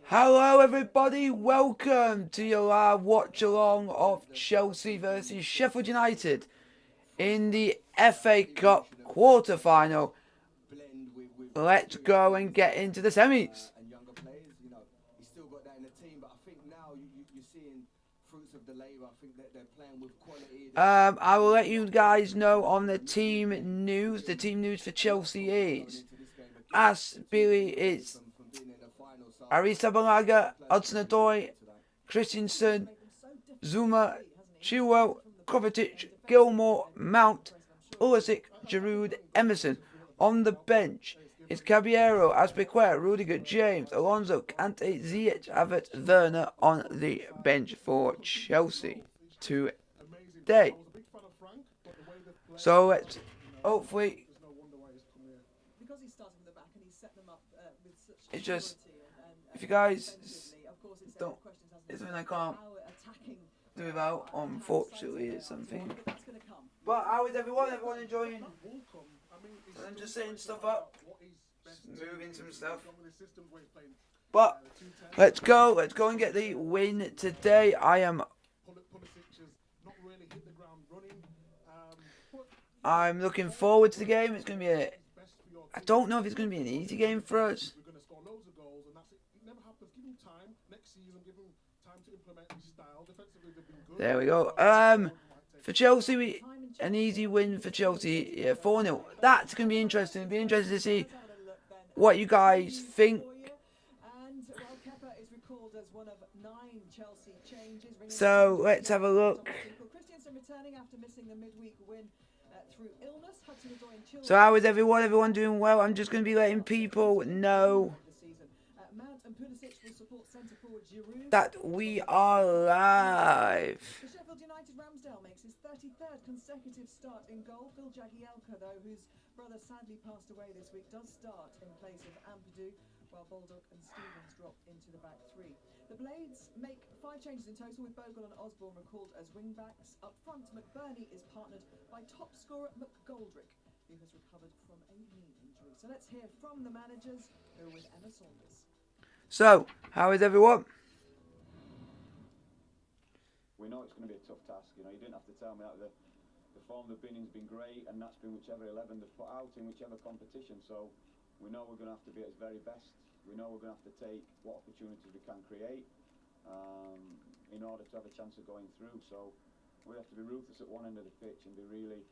Hello everybody, welcome to your live watch along of Chelsea versus Sheffield United in the FA Cup quarter final. Let's go and get into the semis. I will let you guys know on the team news. The team news for Chelsea is, as Billy is Arisa Balaga, Hudson-Odoi, Christensen, Zuma, Chilwell, Kovacic, Gilmore, Mount, Pulisic, Giroud, Emerson. On the bench is Caballero, Azpilicueta, Rudiger, James, Alonso, Kante, Ziyech, Havertz, Werner on the bench for Chelsea today. So let's hopefully, it's just, if you guys don't, it's something I can't do without, unfortunately, it's something. But how is everyone? Everyone enjoying? I'm just setting stuff up, moving some stuff. But let's go and get the win today. I'm looking forward to the game. It's going to be I don't know if it's going to be an easy game for us. There we go. For Chelsea, an easy win for Chelsea. Yeah, 4-0. That's going to be interesting. It'll be interesting to see what you guys think. So let's have a look. So how is everyone? Everyone doing well? I'm just going to be letting people know that we are live. The Sheffield United Ramsdale makes his 33rd consecutive start in goal. Phil Jagielka, though, whose brother sadly passed away this week, does start in place of Ampadu, while Baldock and Stevens drop into the back three. The Blades make 5 changes in total, with Bogle and Osborne recalled as wing-backs. Up front, McBurney is partnered by top scorer McGoldrick, who has recovered from a knee injury. So let's hear from the managers, who are with Emma Saunders. So, how is everyone? We know it's going to be a tough task. You didn't have to tell me that the form they've been in has been great, and that's been whichever 11 they've put out in whichever competition. So we know we're going to have to be at its very best. We know we're going to have to take what opportunities we can create in order to have a chance of going through. So we have to be ruthless at one end of the pitch and be really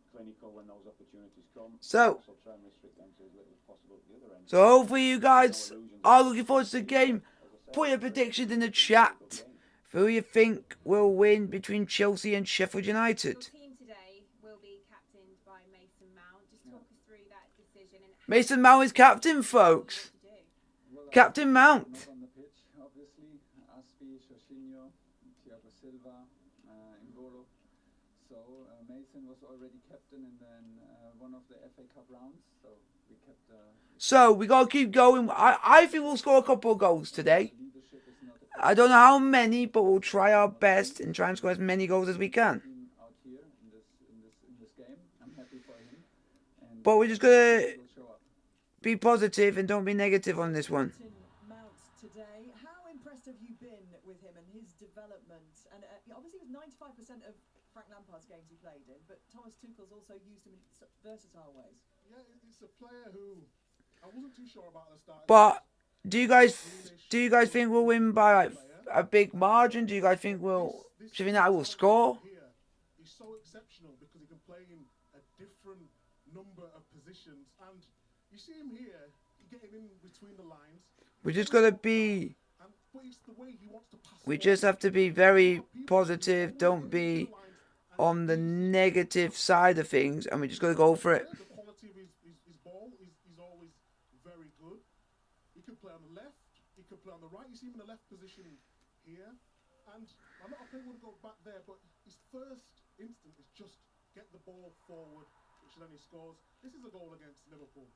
clinical when those opportunities come. So try and restrict them to as little as possible at the other end. So hopefully you guys are looking forward to the game. Put your predictions in the chat for who you think will win between Chelsea and Sheffield United. Your team today will be captained by Mason Mount. Just talk us through that decision. And Mason Mount is captain, folks. Captain Mount. On the pitch, obviously, Aspi, Jorginho, Thiago Silva, N'Golo. So Mason was already captain in one of the FA Cup rounds. So we kept. So we gotta keep going. I think we'll score a couple of goals today. I don't know how many, but we'll try our best and try and score as many goals as we can. Out here in this game, I'm happy for him. But we're just gonna be positive and don't be negative on this one. Mount today. How impressed have you been with him and his development? And obviously, it was 95% of Frank Lampard's games he played in, but Thomas Tuchel's also used him in such versatile ways. Yeah, it's a player who I wasn't too sure about at the start. But do you guys think we'll win by like a big margin? Do you guys think do you think that will score? He's so exceptional because he can play in a different number of positions, and you see him here getting in between the lines. We just gotta be. But it's the way he wants to pass. We just have to be very positive. Don't be on the negative side of things, and we just gotta go for it. The quality of his ball is always very good. He could play on the left. He could play on the right. You see him in the left position here, and I'm not saying we'll go back there, but his first instinct is just get the ball forward, which then he scores. This is a goal against Liverpool.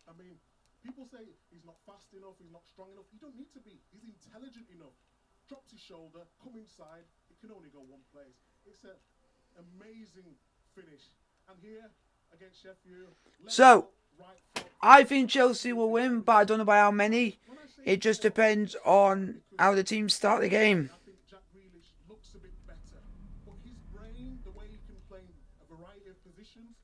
I mean, people say he's not fast enough, he's not strong enough. You don't need to be. He's intelligent enough. Drops his shoulder, come inside. It can only go one place. It's an amazing finish. And here against Sheffield. So right foot. I think Chelsea will win, but I don't know by how many. When I say It just depends on how the teams start the game. I think Jack Grealish looks a bit better, but his brain, the way he can play a variety of positions.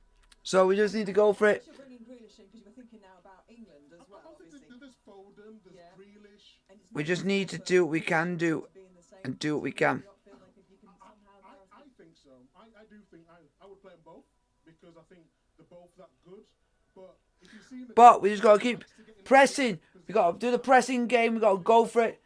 So we just need to go for it. You're bringing Grealish in because you were thinking now about England as well, I think obviously. there's Foden, there's Yeah. Grealish. And it's We not just easy need to for do what we can Grealish do to be in the same and do what we position. can. Do you not feel like if you can somehow I think so. I do think I would play them both because I think they're both that good. But if you see him, But we just got to keep pressing. We got to do the pressing game. We got to go for it.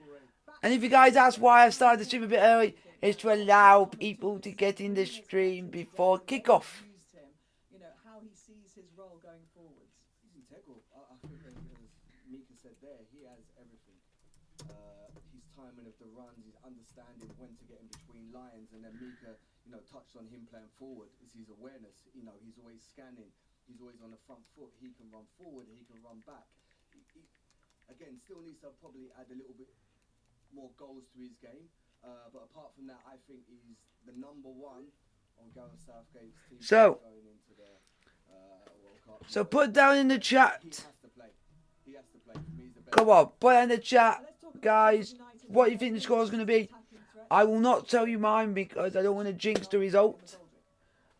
And if you guys ask why I started the stream a bit early, it's to allow people to get in the stream before kickoff. used him, you know, how he sees his role going forwards. He's integral. I think, as Mika said there, he has everything. His timing of the runs, his understanding when to get in between lines, and then Mika, touched on him playing forward. Is his awareness. He's always scanning. He's always on the front foot. He can run forward. He can run back. Again, still needs to probably add a little bit more goals to his game. But apart from that, I think he's the number one on Gareth Southgate's team So- going into the World Cup. So put down in the chat. He has to play. He has to play. For me, he's the best. Come on, put in the chat, Let's talk about guys. United. What do you think the score is going to be? Attacking threat. I will not tell you mine because I don't want to jinx the result.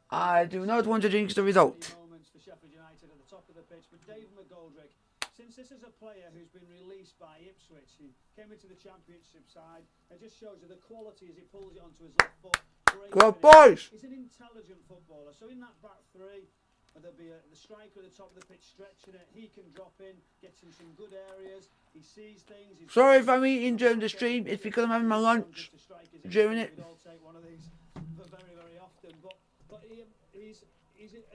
I do not want to jinx the result. Moments for Sheffield United at the top of the pitch, but Dave McGoldrick, since this is a player who's been released by Ipswich, he came into the Championship side, it just shows you the quality as he pulls it onto his left foot. Great Go on, finish. boys. He's an intelligent footballer, so in that back three, there'll be the striker at the top of the pitch stretching it. He can drop in, gets in some good areas. He sees things. Sorry if I'm eating during the stream. It's because I'm having my lunch during it. We'd all take one of these very, very often. But he's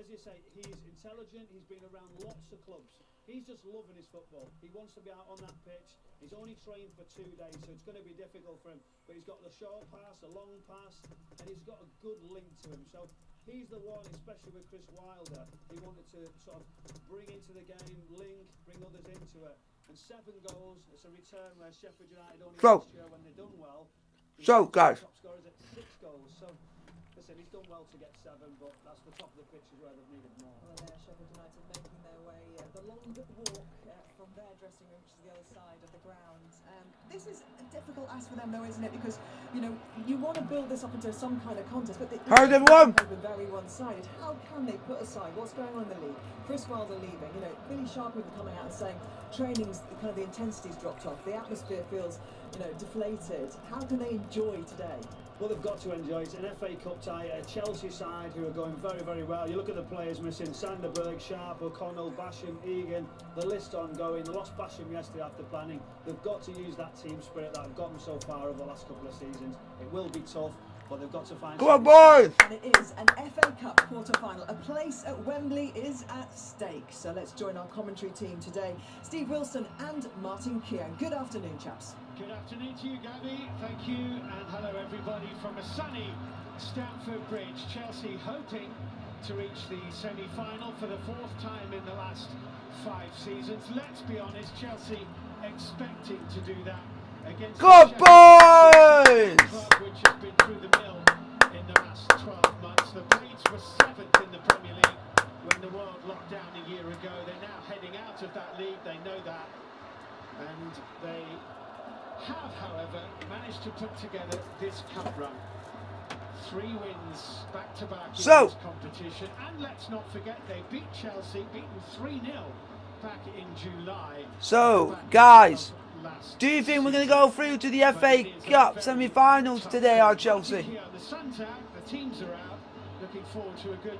as you say, he's intelligent. He's been around lots of clubs. He's just loving his football. He wants to be out on that pitch. He's only trained for 2 days, so it's going to be difficult for him. But he's got the short pass, a long pass, and he's got a good link to him. So he's the one, especially with Chris Wilder, he wanted to sort of bring into the game, link, bring others into it. And 7 goals, it's a return where Sheffield United only So- last year when they've done well. So, guys. Top scorers at 6 goals. So listen, he's done well to get 7, but that's the top of the pitch is where they've needed more. Well, there, Sheffield United making their way the long walk from their dressing room to the other side of the ground. This is a difficult ask for them, though, isn't it? Because you want to build this up into some kind of contest, but How's everyone? They've been very one-sided. How can they put aside what's going on in the league? Chris Wilder leaving, Billy Sharp even coming out and saying training's kind of the intensity's dropped off, the atmosphere feels deflated. How can they enjoy today? Well, they've got to enjoy it. It's an FA Cup tie, a Chelsea side who are going very, very well. You look at the players missing: Sanderberg, Sharp, O'Connell, Basham, Egan, the list ongoing. They lost Basham yesterday after planning. They've got to use that team spirit that have got them so far over the last couple of seasons. It will be tough, but they've got to find... Come on, boys. And it is an FA Cup quarter-final. A place at Wembley is at stake. So let's join our commentary team today. Steve Wilson and Martin Keown. Good afternoon, chaps. Good afternoon to you, Gabby. Thank you, and hello everybody from a sunny Stamford Bridge. Chelsea hoping to reach the semi-final for the 4th time in the last 5 seasons. Let's be honest, Chelsea expecting to do that against Good the boys. club which has been through the mill in the last 12 months. The Blades were 7th in the Premier League when the world locked down a year ago. They're now heading out of that league, they know that, and they have, however, managed to put together this cup run. 3 wins back-to-back in So- this competition, and let's not forget they beat Chelsea, beaten 3-0 back in July. So, Back guys, of last do you think we're going to season. go through to the FA Cup semi-finals today, our Chelsea? Here on the Suntag, the teams are out. Looking forward to a good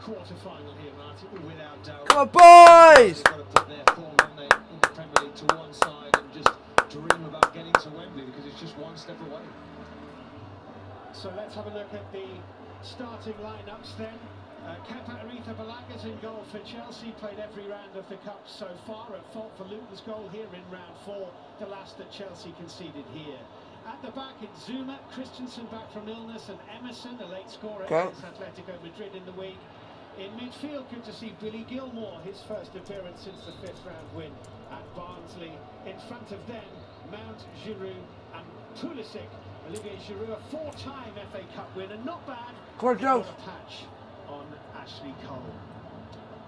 quarter-final here, Martin. Without doubt. Come on, boys. They've got to put their form, haven't they, in the Premier League to one side and just dream about getting to Wembley because it's just one step away. So let's have a look at the starting lineups then. Kepa Arrizabalaga in goal for Chelsea, played every round of the Cup so far, at fault for Luton's goal here in round 4, the last that Chelsea conceded here. At the back, it's Zuma, Christensen back from illness, and Emerson, a late scorer against Atletico Madrid in the week. In midfield, good to see Billy Gilmore, his first appearance since the 5th round win at Barnsley. In front of them, Mount, Giroud and Pulisic. Olivier Giroud, a 4-time FA Cup winner, not bad. Come on, Joe. Got a patch on Ashley Cole.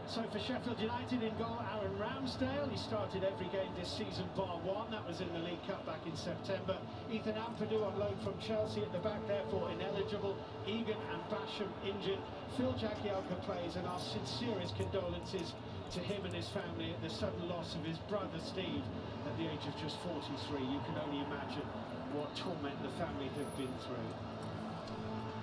So for Sheffield United in goal, Aaron Ramsdale. He started every game this season bar one. That was in the League Cup back in September. Ethan Ampadu on loan from Chelsea at the back, therefore ineligible. Egan and Basham injured. Phil Jagielka plays, and our sincerest condolences to him and his family at the sudden loss of his brother Steve at the age of just 43. You can only imagine what torment the family have been through.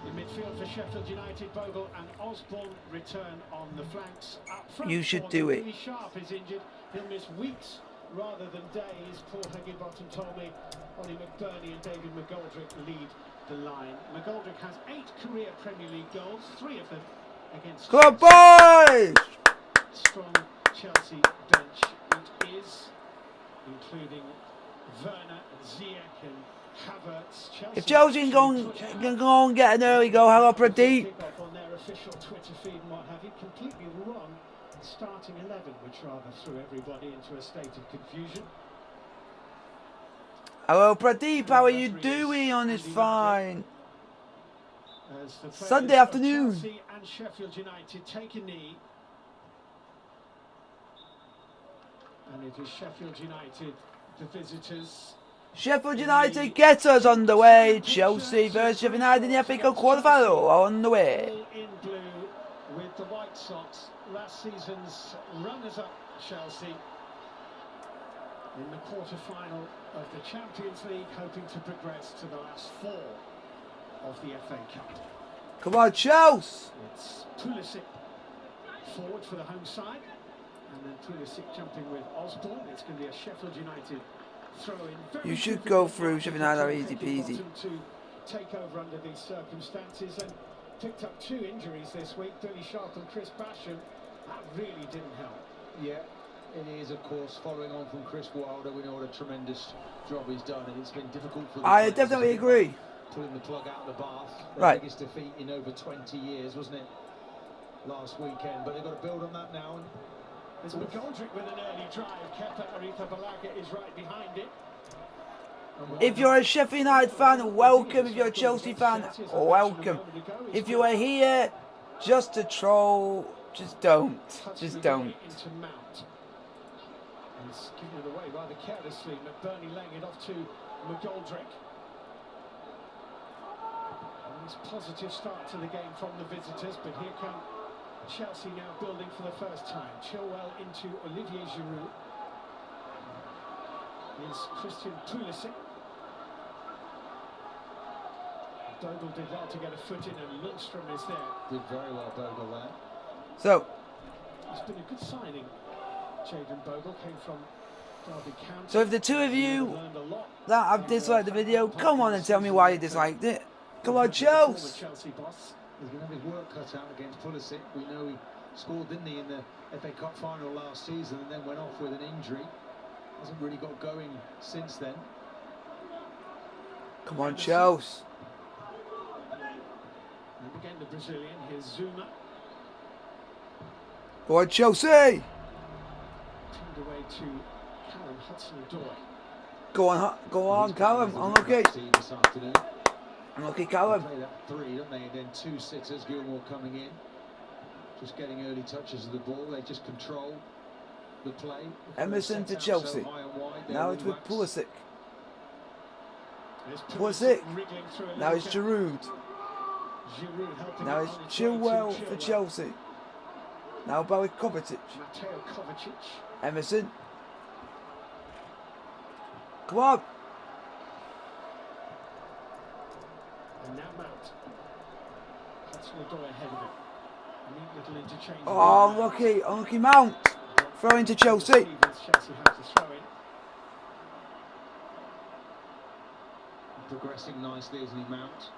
In midfield for Sheffield United, Bogle and Osborne return on the flanks. Up front, You should do it. Louis Sharp is injured. He'll miss weeks rather than days. Paul Higginbottom told me Ollie McBurney and David McGoldrick lead the line. McGoldrick has 8 career Premier League goals, 3 of them against Good boys! strong Chelsea bench it is, including Werner, Ziyech and Havertz. If Chelsea can go and get an early goal, hello Pradeep. Kick-off on their official Twitter feed and what have you, completely wrong starting 11, which rather threw everybody into a state of confusion. Hello Pradeep, how are you doing on this fine Sunday afternoon? Chelsea and Sheffield United take a knee. And it is Sheffield United, the visitors. Sheffield United get us on the way. Chelsea versus Sheffield United in the FA Cup quarter-final on the way. All in blue with the White Sox, last season's runners-up Chelsea in the quarter-final of the Champions League, hoping to progress to the last 4 of the FA Cup. Come on, Chelsea! It's Pulisic forward for the home side, and then Pulisic jumping with Osborne. It's going to be a Sheffield United throw-in. You should go through Sheffield United are easy peasy. To take over under these circumstances, and picked up 2 injuries this week, Billy Sharp and Chris Basham. That really didn't help. Yeah, it is, of course, following on from Chris Wilder. We know what a tremendous job he's done, and it's been difficult for the I players definitely to agree. pulling the plug out of the bath. Their Right. biggest defeat in over 20 years, wasn't it? Last weekend, but they've got to build on that now. And There's McGoldrick with an early drive. Kepa Arrizabalaga is right behind it. If you're a Sheffield United fan, welcome. If you're a Chelsea fan, welcome. If you are here just to troll, just don't. Just don't. Into Mount. He's giving it away rather carelessly. McBurney laying it off to McGoldrick. A nice positive start to the game from the visitors, but here come Chelsea now building for the first time. Chilwell into Olivier Giroud. Here's Christian Pulisic. Bogle did well to get a foot in, and Lundstrom is there. did very well, Bogle there. So, It's been a good signing. Jayden Bogle came from Derby County. so if the two of you Learned a lot. that have disliked the video, come on and tell me why you disliked it. Come on, Chelsea. Chelsea boss. He's going to have his work cut out against Pulisic. We know he scored, didn't he, in the FA Cup final last season, and then went off with an injury. Hasn't really got going since then. Come on, Chelsea. And again the Brazilian, here's Zuma. Go on, Chelsea. Pinned away to Callum Hudson-Odoi. Go on, Callum. Unlucky. This afternoon. Unlucky, Callum. They play that 3, don't they? And then 2 sitters, Gilmore coming in. Just getting early touches of the ball. They just control the play. Emerson to Set out Chelsea. so high and wide, Now their it's with wing-backs. Pulisic. There's Pulisic. wriggling through a Now it's little Giroud. bit. Giroud helping Now it it's on its way to Chilwell for Chilwell. Chelsea. Now Barry Kovacic. Mateo Kovacic. Emerson. Come on. And now Mount. Hudson-Odoi ahead of him. Neat little interchange. Oh, unlucky Mount. Throw into Chelsea. Chelsea has to throw in. Progressing nicely, isn't he, Mount?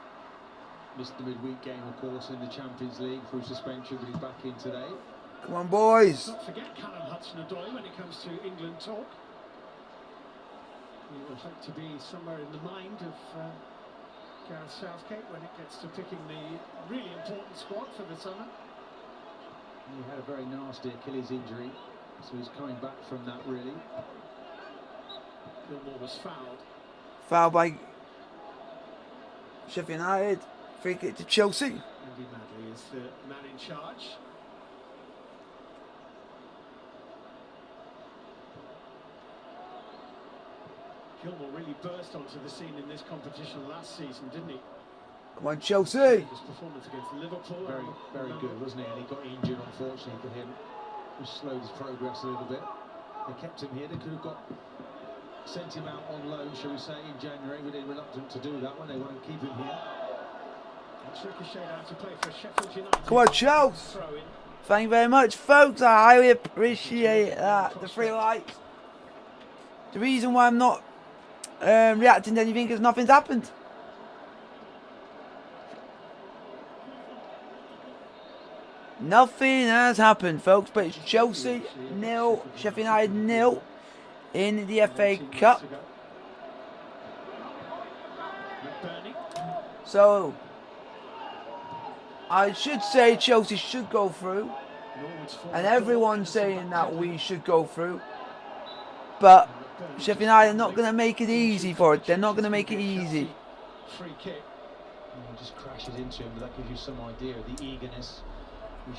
Missed the midweek game, of course, in the Champions League through suspension, but he's back in today. Come on, boys. Not forget Callum Hudson-Odoi when it comes to England talk. He would like to be somewhere in the mind of Gareth Southgate when it gets to picking the really important squad for the summer. He had a very nasty Achilles injury, so he's coming back from that, really. Gilmore was fouled. Foul by Sheffield United. Free kick to Chelsea. Andy Madley is the man in charge. Gilmore really burst onto the scene in this competition last season, didn't he? Come on, Chelsea. His performance against Liverpool. Very good, wasn't he? And he got injured, unfortunately for him, which slowed his progress a little bit. They kept him here. They could have sent him out on loan, shall we say, in January, but they're reluctant to do that when they want to keep him here. Ricochet out to play for Sheffield United. Come on, Chelsea. Thank you very much, folks. I highly appreciate that. The 3 likes. The reason why I'm not reacting to anything is nothing's happened. Nothing has happened, folks, but it's Chelsea 0, Sheffield United 0 in the FA Cup. So, I should say Chelsea should go through, and everyone's saying that we should go through, but Sheffield United are not going to make it easy for it. They're not going to make it easy. Free kick. And just crashes into him, but that gives you some idea of the eagerness.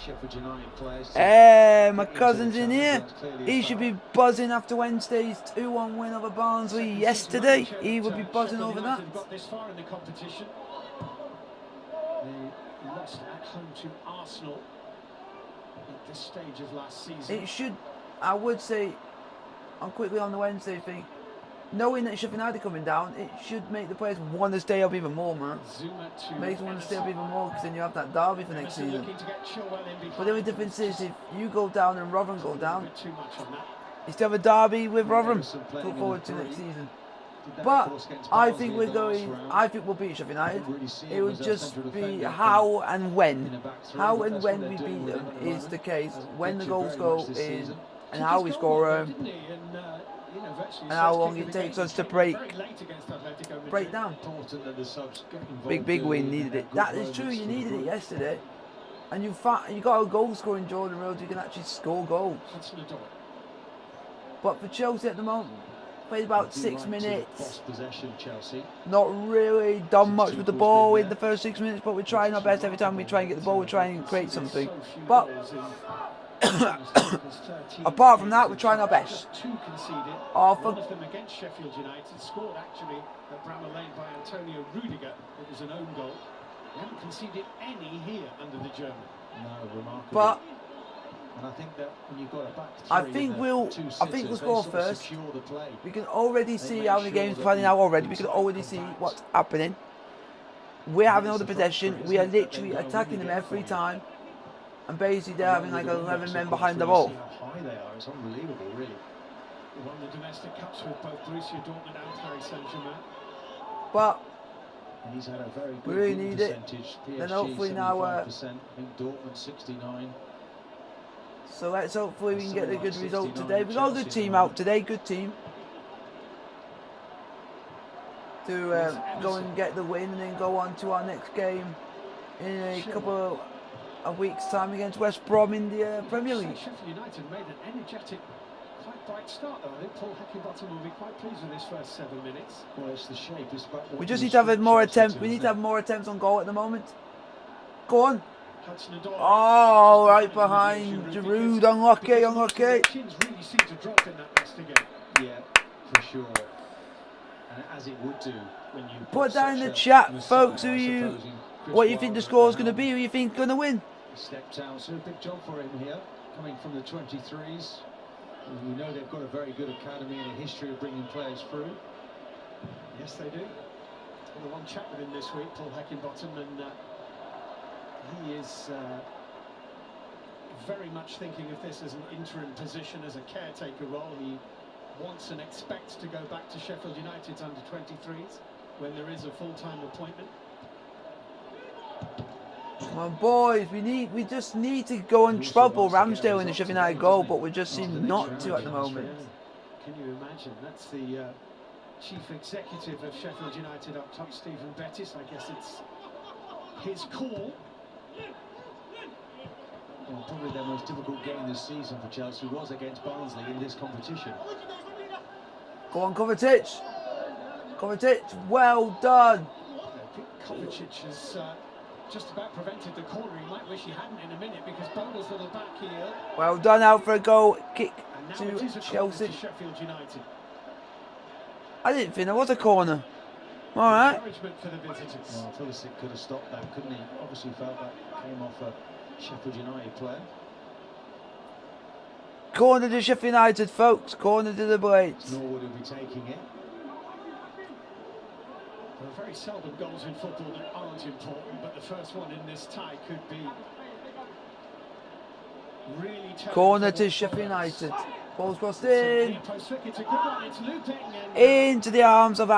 Sheffield United players. Hey, my cousin's in here. He should be buzzing after Wednesday's 2-1 win over Barnsley yesterday. He would be buzzing over that. Got this far in the competition. They lost at home to Arsenal at this stage of last season. It should, I would say, I'm quickly on the Wednesday thing. Knowing that Sheffield United coming down, it should make the players want to stay up even more, man. Makes them want to stay up even more because then you have that derby for next season. But the only difference is if you go down and Rotherham go down, you still have a derby with Rotherham to look forward to next season. But I think we're going. I think we'll beat Sheffield United. It would just be how and when. How and when we beat them is the case. When the goals go in and how we score them. And how long it takes us to break down. Big win, needed it. That is true, you needed it yesterday. And you got a goal scoring Jordan Rhodes who can actually score goals. But for Chelsea at the moment, played about 6 minutes. Not really done much with the ball in the first 6 minutes, but we're trying our best every time we try and get the ball, we're trying to create something. But apart from that, we're trying our best. One of them against Sheffield United, scored actually at Bramall Lane by Antonio Rudiger. It was an own goal. We haven't conceded any here under the German. No, remarkable. But and I think that when you've got a back three, I think we'll score first. We can already see how the game's planning out already. We can already see what's happening. We're having all the possession. We are literally attacking them every time. And basically they're having like 11 men behind the ball. How high they are, it's unbelievable, really. They won the domestic cups with both Borussia Dortmund and Paris Saint-Germain. But and he's had a very good we really need percentage. it. Then hopefully now, I think Dortmund 69. So let's hopefully we can get a good result today. We've got a good team out today, good team. To go and get the win and then go on to our next game in a couple of weeks' time against West Brom in the Premier League. Sheffield United made an energetic, quite bright start though. I think Paul Heckingbottom will be quite pleased with his first 7 minutes. Well, it's the shape. It's about we just need to have more attempts. We need to have more attempts on goal at the moment. Go on. Oh, right behind Giroud. Unlucky. Really seem to drop in that last game. Yeah, for sure. And as it would do when you put that in the chat, folks. What you think the score is going to be? Who you think is going to win? He stepped out, so a big job for him here, coming from the 23s. And we know they've got a very good academy and a history of bringing players through. Yes, they do. Had a long chat with him this week, Paul Heckingbottom, and he is very much thinking of this as an interim position, as a caretaker role. He wants and expects to go back to Sheffield United's under-23s when there is a full-time appointment. Come on, boys, we just need to go and trouble Ramsdale in the Sheffield United goal, but we just seem not to at the moment. Can you imagine? That's the chief executive of Sheffield United up top, Stephen Bettis. I guess it's his call. Well, probably their most difficult game this season for Chelsea was against Barnsley in this competition. Go on, Kovacic. Kovacic, well done. I think Kovacic has just about prevented the corner. He might wish he hadn't in a minute because Bowles little back heel. Well done out for a goal kick to Chelsea. To Sheffield United. I didn't think there was a corner. All right. Encouragement for the visitors. Well, Pulisic could have stopped that, couldn't he? Obviously felt that came off a Sheffield United player. Corner to Sheffield United, folks. Corner to the Blades. Norwood will be taking it. There are very seldom goals in football that aren't important, but the first one in this tie could be really telling. Corner to Sheffield United. Ball's crossed in. Into the arms of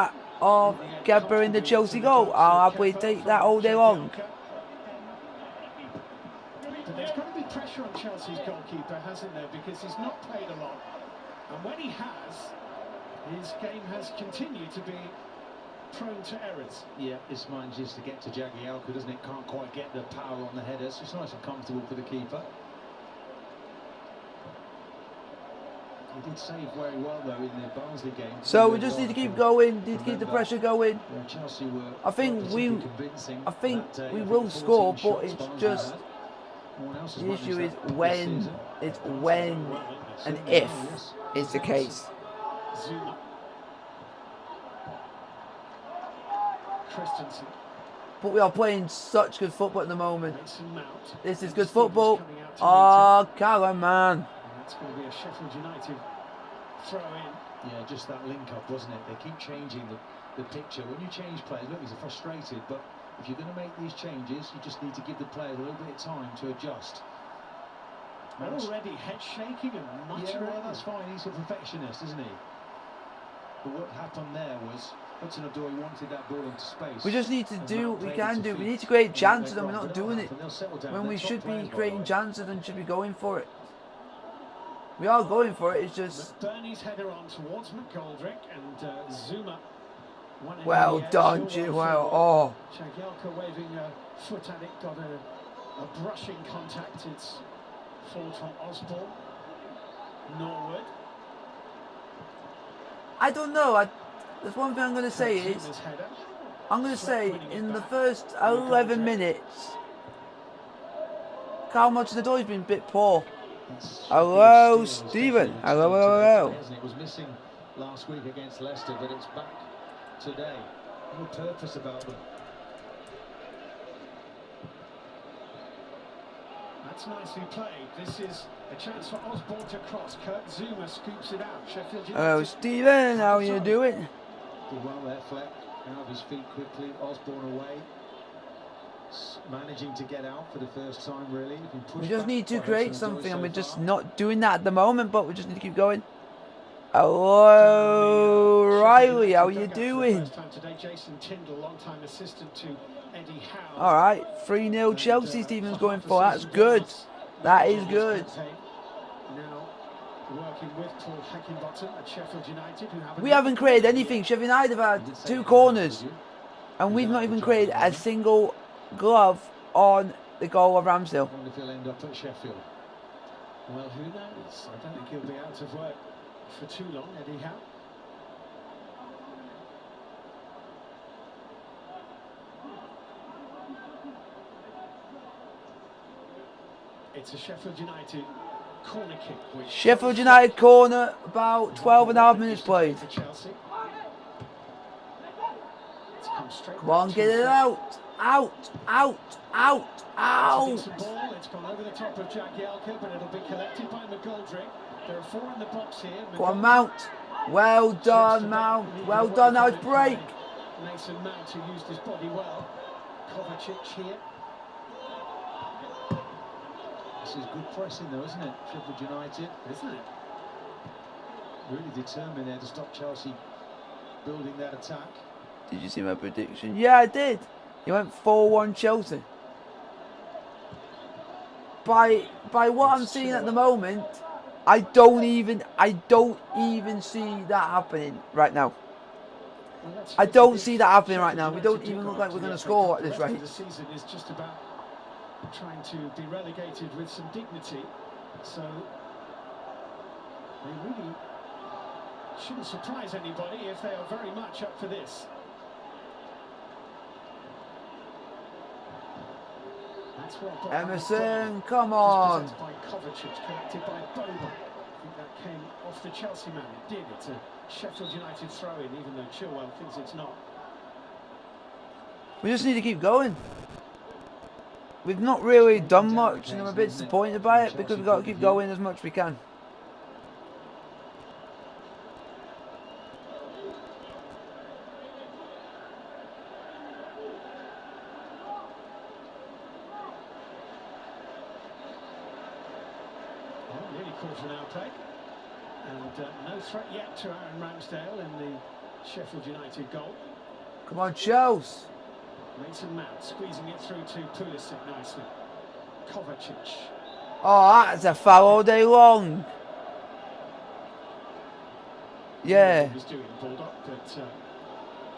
Gebber in the Chelsea goal. I'll happily take that all day long. But there's got to be pressure on Chelsea's goalkeeper, hasn't there? Because he's not played a lot. And when he has, his game has continued to be prone to errors. Yeah, this manages to get to Jagielka, doesn't it? Can't quite get the power on the headers. It's nice and comfortable for the keeper. He did save very well though in the Barnsley game. So we just need to keep going. Need to keep the pressure going. Chelsea were I think we will score, but it's just the issue is when. It's when and if is the case. Zuma. Christensen. But we are playing such good football at the moment. Mason Mount. This is good football. Oh, Callum, man. That's going to be a Sheffield United throw in. Yeah, just that link up, wasn't it? They keep changing the picture. When you change players, look, he's frustrated, but if you're going to make these changes, you just need to give the players a little bit of time to adjust. Already head shaking and muttering. Yeah, well, that's fine. He's a perfectionist, isn't he? But what happened there was Hudson-Odoi wanted that ball into space. We just need to do what we can do. We need to create chances and we're not doing it. When we should be creating chances and should be going for it. We are going for it, it's just... Bernie's header on towards McGoldrick and Zuma. Well done, Chilwell. Oh. Jagielka waving a foot at it, got a brushing contact. It's fault on Osborne. Norwood. I don't know. There's one thing I'm going to say is... I'm going to say in the first 11 minutes... Carl Hudson-Odoi's been a bit poor. Hello, Stephen. Hello. It was missing last week against Leicester, but it's back today. No purpose about them. That's nicely played. This is a chance for Osborne to cross. Kurt Zuma scoops it out. Sheffield United. Hello, Stephen. How are you doing? Did well there, Fleck. Out of his feet quickly. Osborne away. Managing to get out for the first time, really. We just need to create something, and we're just not doing that at the moment, but we just need to keep going. Hello, Riley, how are you doing? Alright, 3-0 Chelsea, Stephen's going for. That's good. That is good. We haven't created anything. Sheffield United have had 2 corners, and we've not even created a single glove on the goal of Ramsdale. I wonder if he'll end up at Sheffield. Well, who knows? I don't think he'll be out of work for too long, Eddie Howe. It's a Sheffield United corner kick. Sheffield United corner, about 12.5 minutes played. Come on, get it out. Out. It's gone over the top of Jagielka, but it'll be collected by McGoldrick. There are 4 in the box here. Go on, Mount. Well done, Mount. Well done. Now it's break. Mason Mount, who used his body well. Kovacic here. This is good pressing, though, isn't it? Sheffield United, isn't it? Really determined there to stop Chelsea building that attack. Did you see my prediction? Yeah, I did. He went 4-1 Chelsea. By what I'm seeing at the moment, I don't even see that happening right now. I don't see that happening right now. We don't even look like we're going to score at this rate. The season is just about trying to be relegated with some dignity, so they really shouldn't surprise anybody if they are very much up for this. Emerson, come on. By Kovacic, connected by Boba. I think that came off the Chelsea man. It did. It's a Sheffield United throw-in, even though Chilwell thinks it's not. We just need to keep going. We've not really done much, and I'm a bit disappointed by it because we've got to keep going as much as we can. Well, nearly caught an outplay. And no threat yet to Aaron Ramsdale in the Sheffield United goal. Come on, Chelsea. Mason Mount squeezing it through to Pulisic nicely. Kovacic. Oh, that's a foul all day long. Yeah. He was doing Bulldog, but,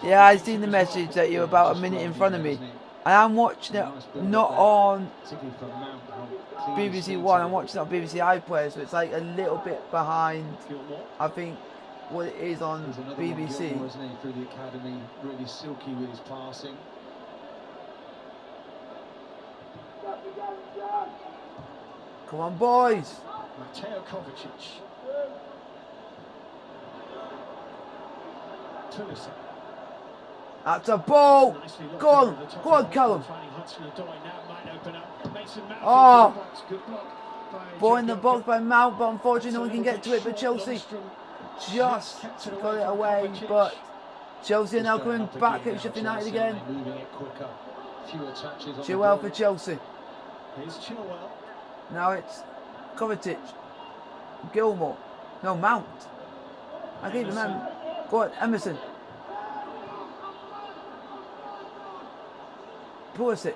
Yeah, I seen the message that you're about a minute in front of me. And I'm watching it not on BBC One, I'm watching it on BBC iPlayer, so it's like a little bit behind, I think, what it is on BBC. Gilmore, isn't he, through the academy, really silky with his passing. Come on, boys. Mateo Kovacic. Pulisic. That's a ball. Go on, Callum. Oh, ball in the box by Mount, but unfortunately no one can get to it. But Chelsea just got it away. But Chelsea are now coming back at Sheffield United again. Chilwell for Chelsea. Here's Chilwell. Now it's Kovacic. Gilmore. No, Mount. I keep remembering. Go on, Emerson. Pulisic.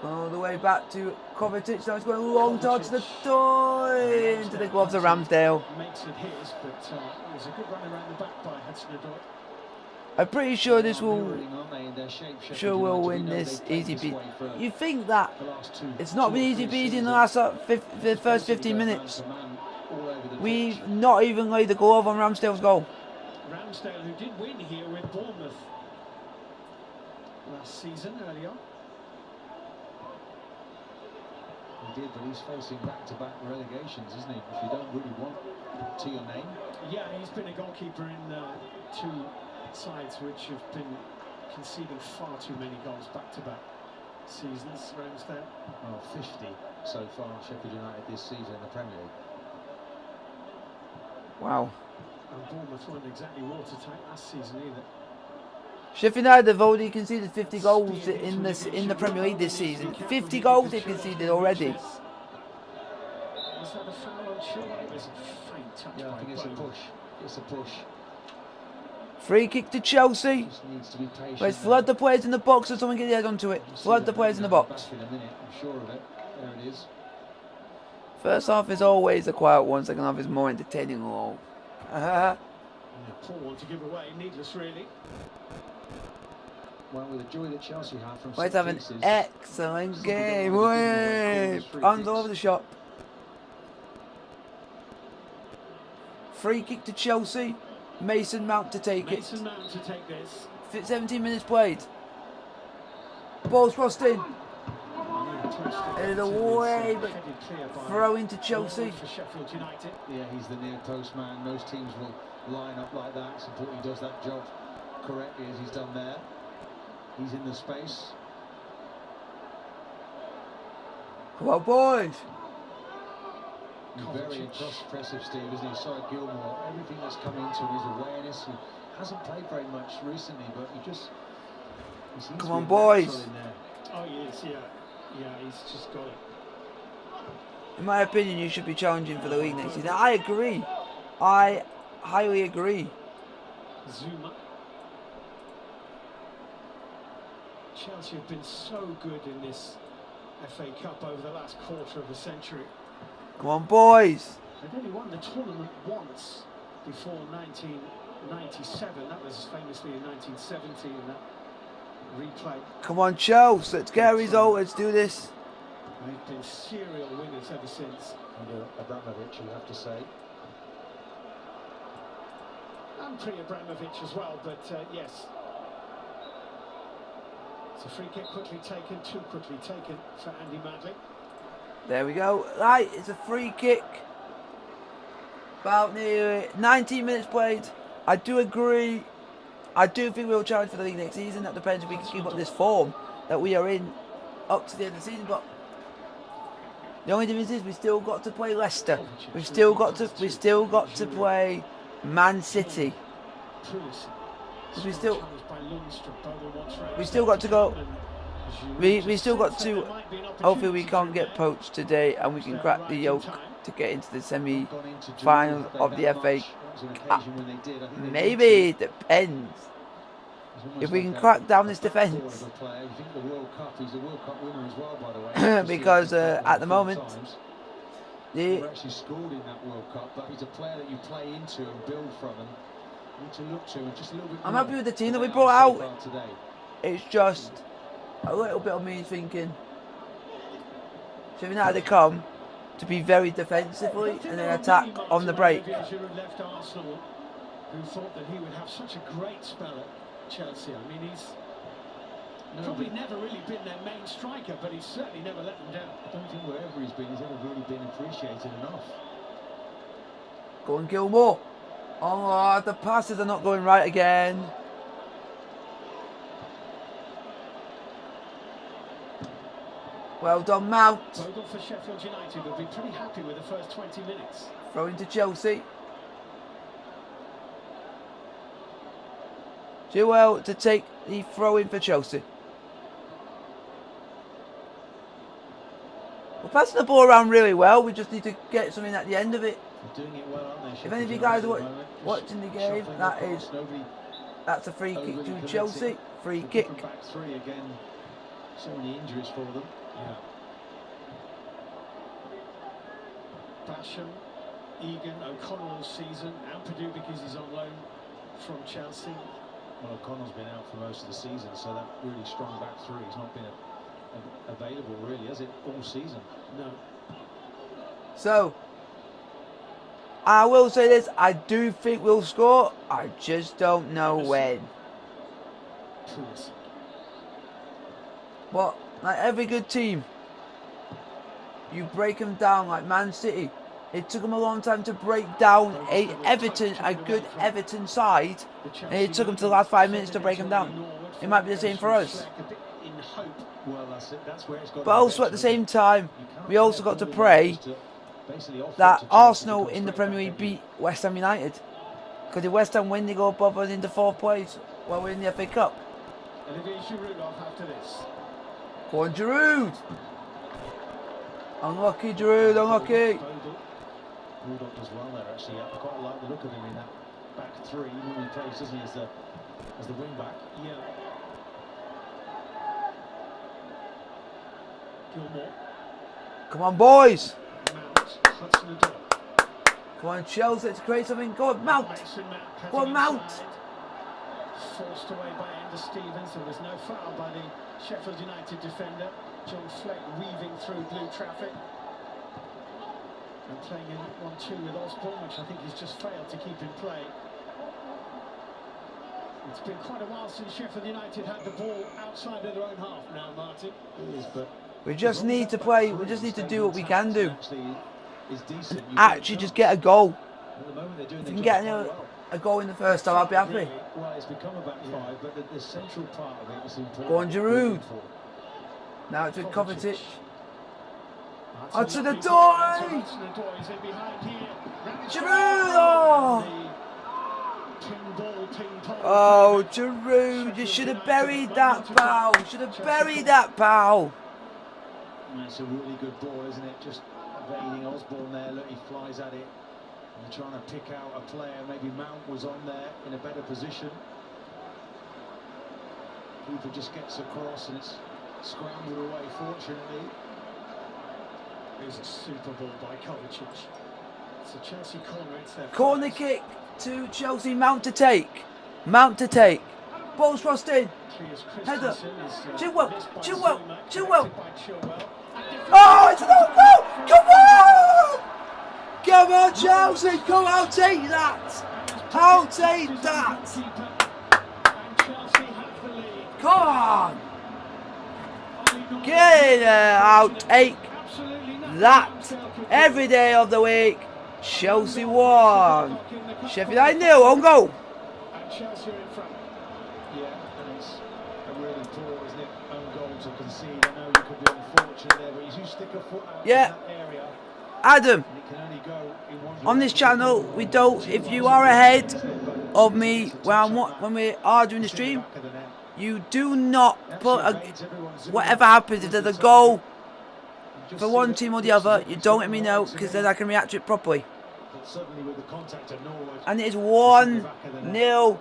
All the way back to Kovacic. Now it's going a long touch to the door into the gloves of Ramsdale. Makes it his, but it was a good run around the back by Hudson-Odoi. I'm pretty sure this will win this easy peasy. You think that it's not been easy peasy in the last the first 15 minutes? We've not even laid the glove on Ramsdale's goal. Ramsdale, who did win here with Bournemouth last season, early on. He did, but he's facing back-to-back relegations, isn't he? If you don't really want to your name. Yeah, he's been a goalkeeper in two sides which have been conceding far too many goals back-to-back seasons. Ramsdale. Well, 50 so far, Sheffield United this season in the Premier League. Wow. And Bournemouth weren't exactly watertight last season either. Sheffield United have already conceded 50 goals in the Premier League this season. 50 goals they've conceded already. Was that a foul on Chilwell? It was a faint touch. Yeah, I think it's a push. It's a push. Free kick to Chelsea. Just needs to be patient. Let's flood the players in the box so someone can get onto it. Flood the players in the box. Back in a minute, I'm sure of it. There it is. First half is always a quiet one. Second half is more entertaining. All. Yeah, poor one to give away. Needless, really. Well, with the joy that Chelsea have from Let's have an excellent game. Hands all over the shop. Free kick to Chelsea. Mason Mount to take it. Mason Mount to take this. 17 minutes played. Ball's crossed in. Headed away, but throw into Chelsea. For Sheffield United. Yeah, he's the near post man. Most teams will line up like that. It's important he does that job correctly as he's done there. He's in the space. Come on, boys. Very impressive, Steve, isn't he? Sorry, Gilmore. Everything that's come into his awareness. He hasn't played very much recently, but he seems Come to on, be boys. natural in there. Oh, he is, yeah. Yeah, he's just got it. In my opinion, you should be challenging for the league next season. I agree. I highly agree. Zuma. Chelsea have been so good in this FA Cup over the last quarter of a century. Come on, boys. They've only won the tournament once before 1997. That was famously in 1970 in that replay. Come on, Chelsea. Let's get a result. Let's do this. They've been serial winners ever since. Under Abramovich, you have to say. And pre-Abramovich as well, but yes. It's a free kick quickly taken, too quickly taken for Andy Madley. There we go. Right, it's a free kick. About nearly 19 minutes played. I do agree. I do think we'll challenge for the league next season. That depends if we can keep up this form that we are in up to the end of the season. But the only difference is we still got to play Leicester. We've still got to play Man City. We still got to go. We still got to. Hopefully we can't get poached today and we can crack the yoke to get into the semi-finals of the FA. Maybe it depends. If we can crack down this defence. Because at the moment, He actually scored in that World Cup, but he's a player that you play into and build from and need to look to and just a little bit. I'm happy with the team that we brought out. Today. It's just a little bit of me thinking Sheffield Utd to come to be very defensively and then attack on the break. Left Arsenal, who thought that he would have such a great spell at Chelsea. I mean, he's probably never really been their main striker, but he's certainly never let them down. I don't think wherever he's ever really been appreciated enough. Go on, Gilmore. Oh, the passes are not going right again. Well done, Mount. Well done for Sheffield United. We'll be pretty happy with the first 20 minutes. Throw into Chelsea. Joel to take the throw in for Chelsea. We're passing the ball around really well. We just need to get something at the end of it. They're doing it well, aren't they? If any of you guys are watching the game, that's a free kick to Chelsea. Free kick. Back three again. So many injuries for them. Yeah. Basham, Egan, O'Connell all season. Ampadu because he's on loan from Chelsea. Well, O'Connell's been out for most of the season, so that really strong back three has not been available, really, has it, all season? No. So, I will say this, I do think we'll score, I just don't know when. But, like every good team, you break them down like Man City. It took them a long time to break down a good Everton side, and it took them to the last 5 minutes to break them down. It might be the same for us. But also at the same time, we also got to pray that Arsenal in the Premier League beat West Ham United. Because if West Ham win, they go above us into 4th place while we're in the FA Cup. Go on, Giroud! Unlucky, Giroud, unlucky. Bulldog does well there, actually. I quite like the look of him in that back three. He normally plays, doesn't he, as the wing back. Yeah. Gilmore. Come on, boys! Mount, Hudson-Odoi. Come on, Chelsea, let's create something. Go on, Mount! Go on, Mount! Forced away by Ender Stevens. There was no foul by the Sheffield United defender. John Fleck weaving through blue traffic. And playing in 1-2 with Osborne, which I think he's just failed to keep in play. It's been quite a while since Sheffield United had the ball outside of their own half now, Martin. It is, but we just need to play, we just need to do what we can do. Actually just get a goal. If you can get a goal in the first time, I'll be happy. Well, it's become a back five, but the central part of it is important. Go on, Giroud. Now it's with Kovacic. Hudson-Odoi! Giroud! Oh, Giroud, you should have buried that foul. Should have buried that foul. That's a really good ball, isn't it? Just evading Osborne there. Look, he flies at it. And they're trying to pick out a player. Maybe Mount was on there in a better position. Keeper just gets across and it's scrambled away, fortunately. It's a super ball by Kovacic. It's a Chelsea corner. It's their corner kick to Chelsea. Mount to take. Mount to take. Ball's crossed in. Header. Chilwell. Chilwell. Chilwell. Oh, it's not goal! Come on! Come on, Chelsea! Come on, take that! I'll take that! Come on! Get it out! Take that every day of the week. Chelsea 1, Sheffield United 0 on goal. And Chelsea are in front. Yeah, and it's a really poor, isn't it? Own goal to concede. I know you could be unfortunate there, but as you stick a foot out in that area, Adam, and it can only go in one on this direction. channel, we don't, if you are ahead of me when we are doing the stream, you do not put whatever happens, if there's a goal for one team or the other, you don't let me know, because then I can react to it properly. And it is 1-0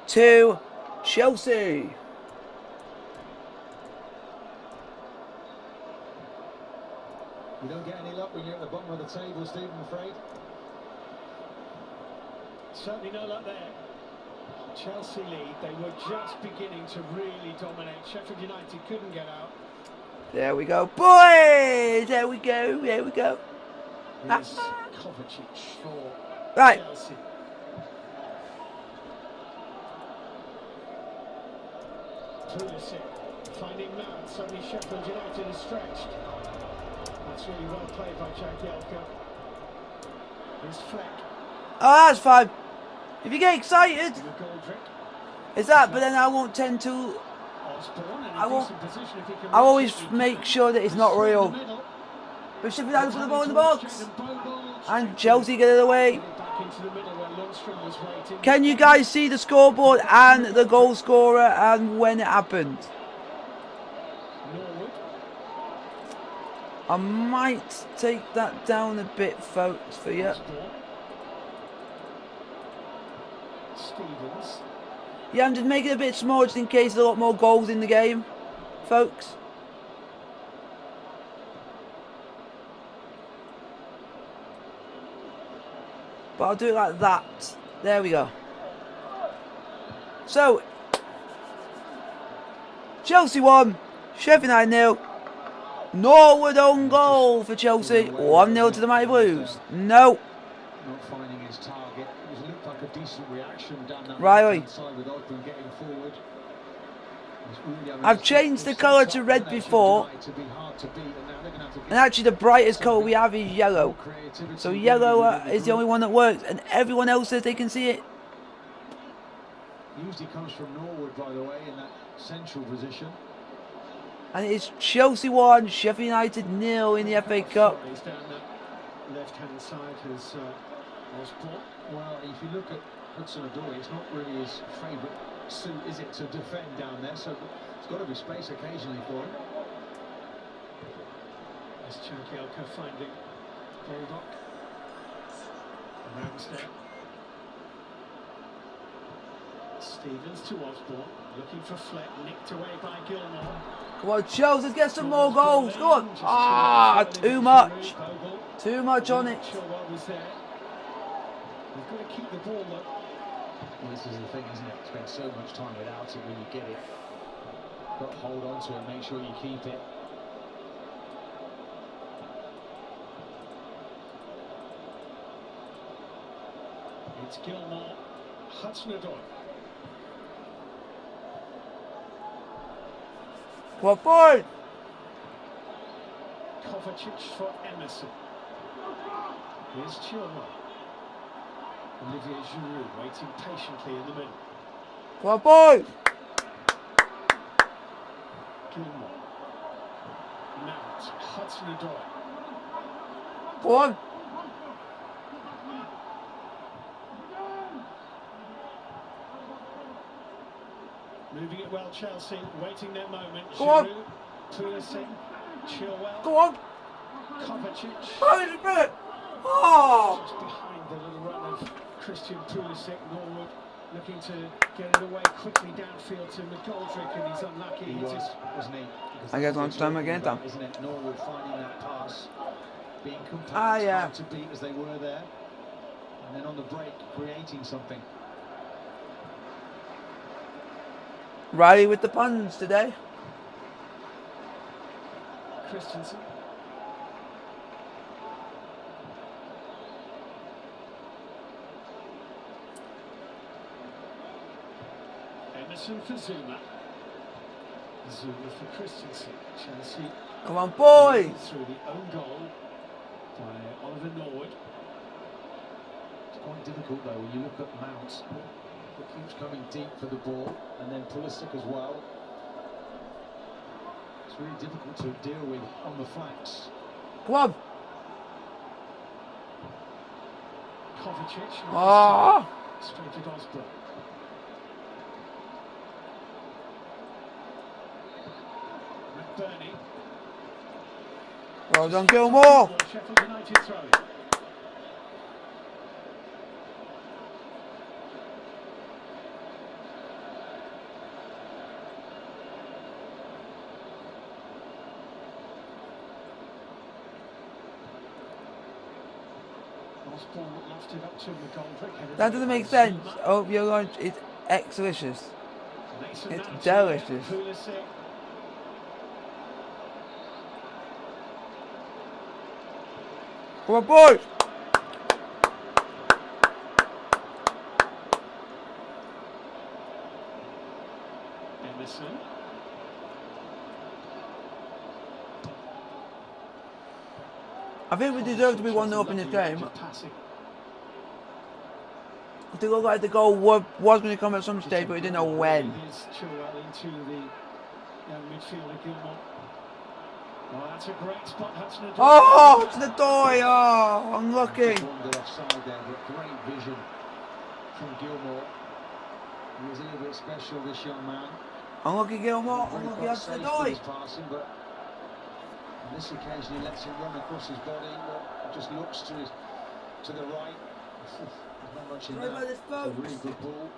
to Chelsea. You don't get any luck when you're at the bottom of the table, Steve, I'm afraid. Certainly no luck there. Chelsea lead. They were just beginning to really dominate. Sheffield United couldn't get out. There we go, boys! There we go, there we go. Here's Kovacic for Right. Chelsea. Pulisic finding Mount. Suddenly Sheffield United is stretched. That's really well played by Jack Yelka. Here's Fleck. Oh, that's fine. If you get excited, McGoldrick. it's that, but then I won't tend to. I always make sure that it's not real. But Sheffield United put the ball in the box. And Chelsea get it away. Can you guys see the scoreboard and the goal scorer and when it happened? I might take that down a bit, folks, for you. Stevens. Yeah, I'm just making it a bit smaller just in case there's a lot more goals in the game, folks. But I'll do it like that. There we go. So, Chelsea 1, Sheffield United 0. Norwood on goal for Chelsea. 1-0 to the Mighty Blues. No. Not finding his target. It looked like a decent reaction down that Riley. side with Ogden getting forward. I've changed the colour to red before. And actually the brightest colour we have is yellow. So yellow is the only one that works. And everyone else says they can see it. Usually comes from Norwood, by the way, in that central position. And it's Chelsea 1, Sheffield United 0 in the FA Cup. He's down that left-hand side as Osborne. Well, if you look at Hudson-Odoi, it's not really his favourite suit, is it, to defend down there? So it's got to be space occasionally for him. As Chakielka finding Baldock. Ramsdale. Stevens to Osborne, looking for Fleck, nicked away by Gilmore. Come on, Chelsea, let's get some more goals. Go on. Ah, too much. Too much on it. Chilwell was there. We've got to keep the ball up. Well, this is the thing, isn't it? Spend so much time without it when you get it. Got to hold on to it, make sure you keep it. It's Gilmore, Hudson-Odoi. What boy? Kovacic for Emerson. Here's Chilwell. Olivier Giroud waiting patiently in the middle. What boy? Gilmore. Mount, Hudson-Odoi. Go on. Moving it well, Chelsea, waiting their moment. Go on. Giroud, Pulisic, Chilwell. Go on. Kovacic. Oh, it's a bit. Oh. Just behind the little run of Christian Pulisic. Norwood looking to get it away quickly downfield to McGoldrick, and he's unlucky. He was, wasn't he? I guess lunchtime again, Tom. Isn't it? Norwood finding that pass, being compact, hard to beat as they were there, and then on the break creating something. Riley with the puns today. Christensen. Emerson for Zuma. Zuma for Christensen. Chelsea. Come on, boys. Through the own goal by Oliver Norwood. It's quite difficult though when you look at Mount. He keeps coming deep for the ball, and then Pulisic as well. It's really difficult to deal with on the flanks. Come on. Kovacic. Oh. Straight to Osborne. McBurney. Well done, Gilmore. Sheffield United throw. Osborne lofted up to McGoldrick. That doesn't make sense. Oh, your lunch is delicious. It's delicious. Come on, boys! Emerson. I think we deserve to be 1-0 up in this game. It looked like the goal was going to come at some stage, but we didn't know when. Into the young midfielder Gilmore. Oh, that's a great spot. Oh, it's the door! Oh, unlucky. Offside there, but great vision from Gilmore. He is a little bit special, this young man. Unlucky Gilmore. Unlucky that's the door. Passing, but on this occasion he lets him run across his body. Just looks to the right. There's not much in that. It's a really good ball.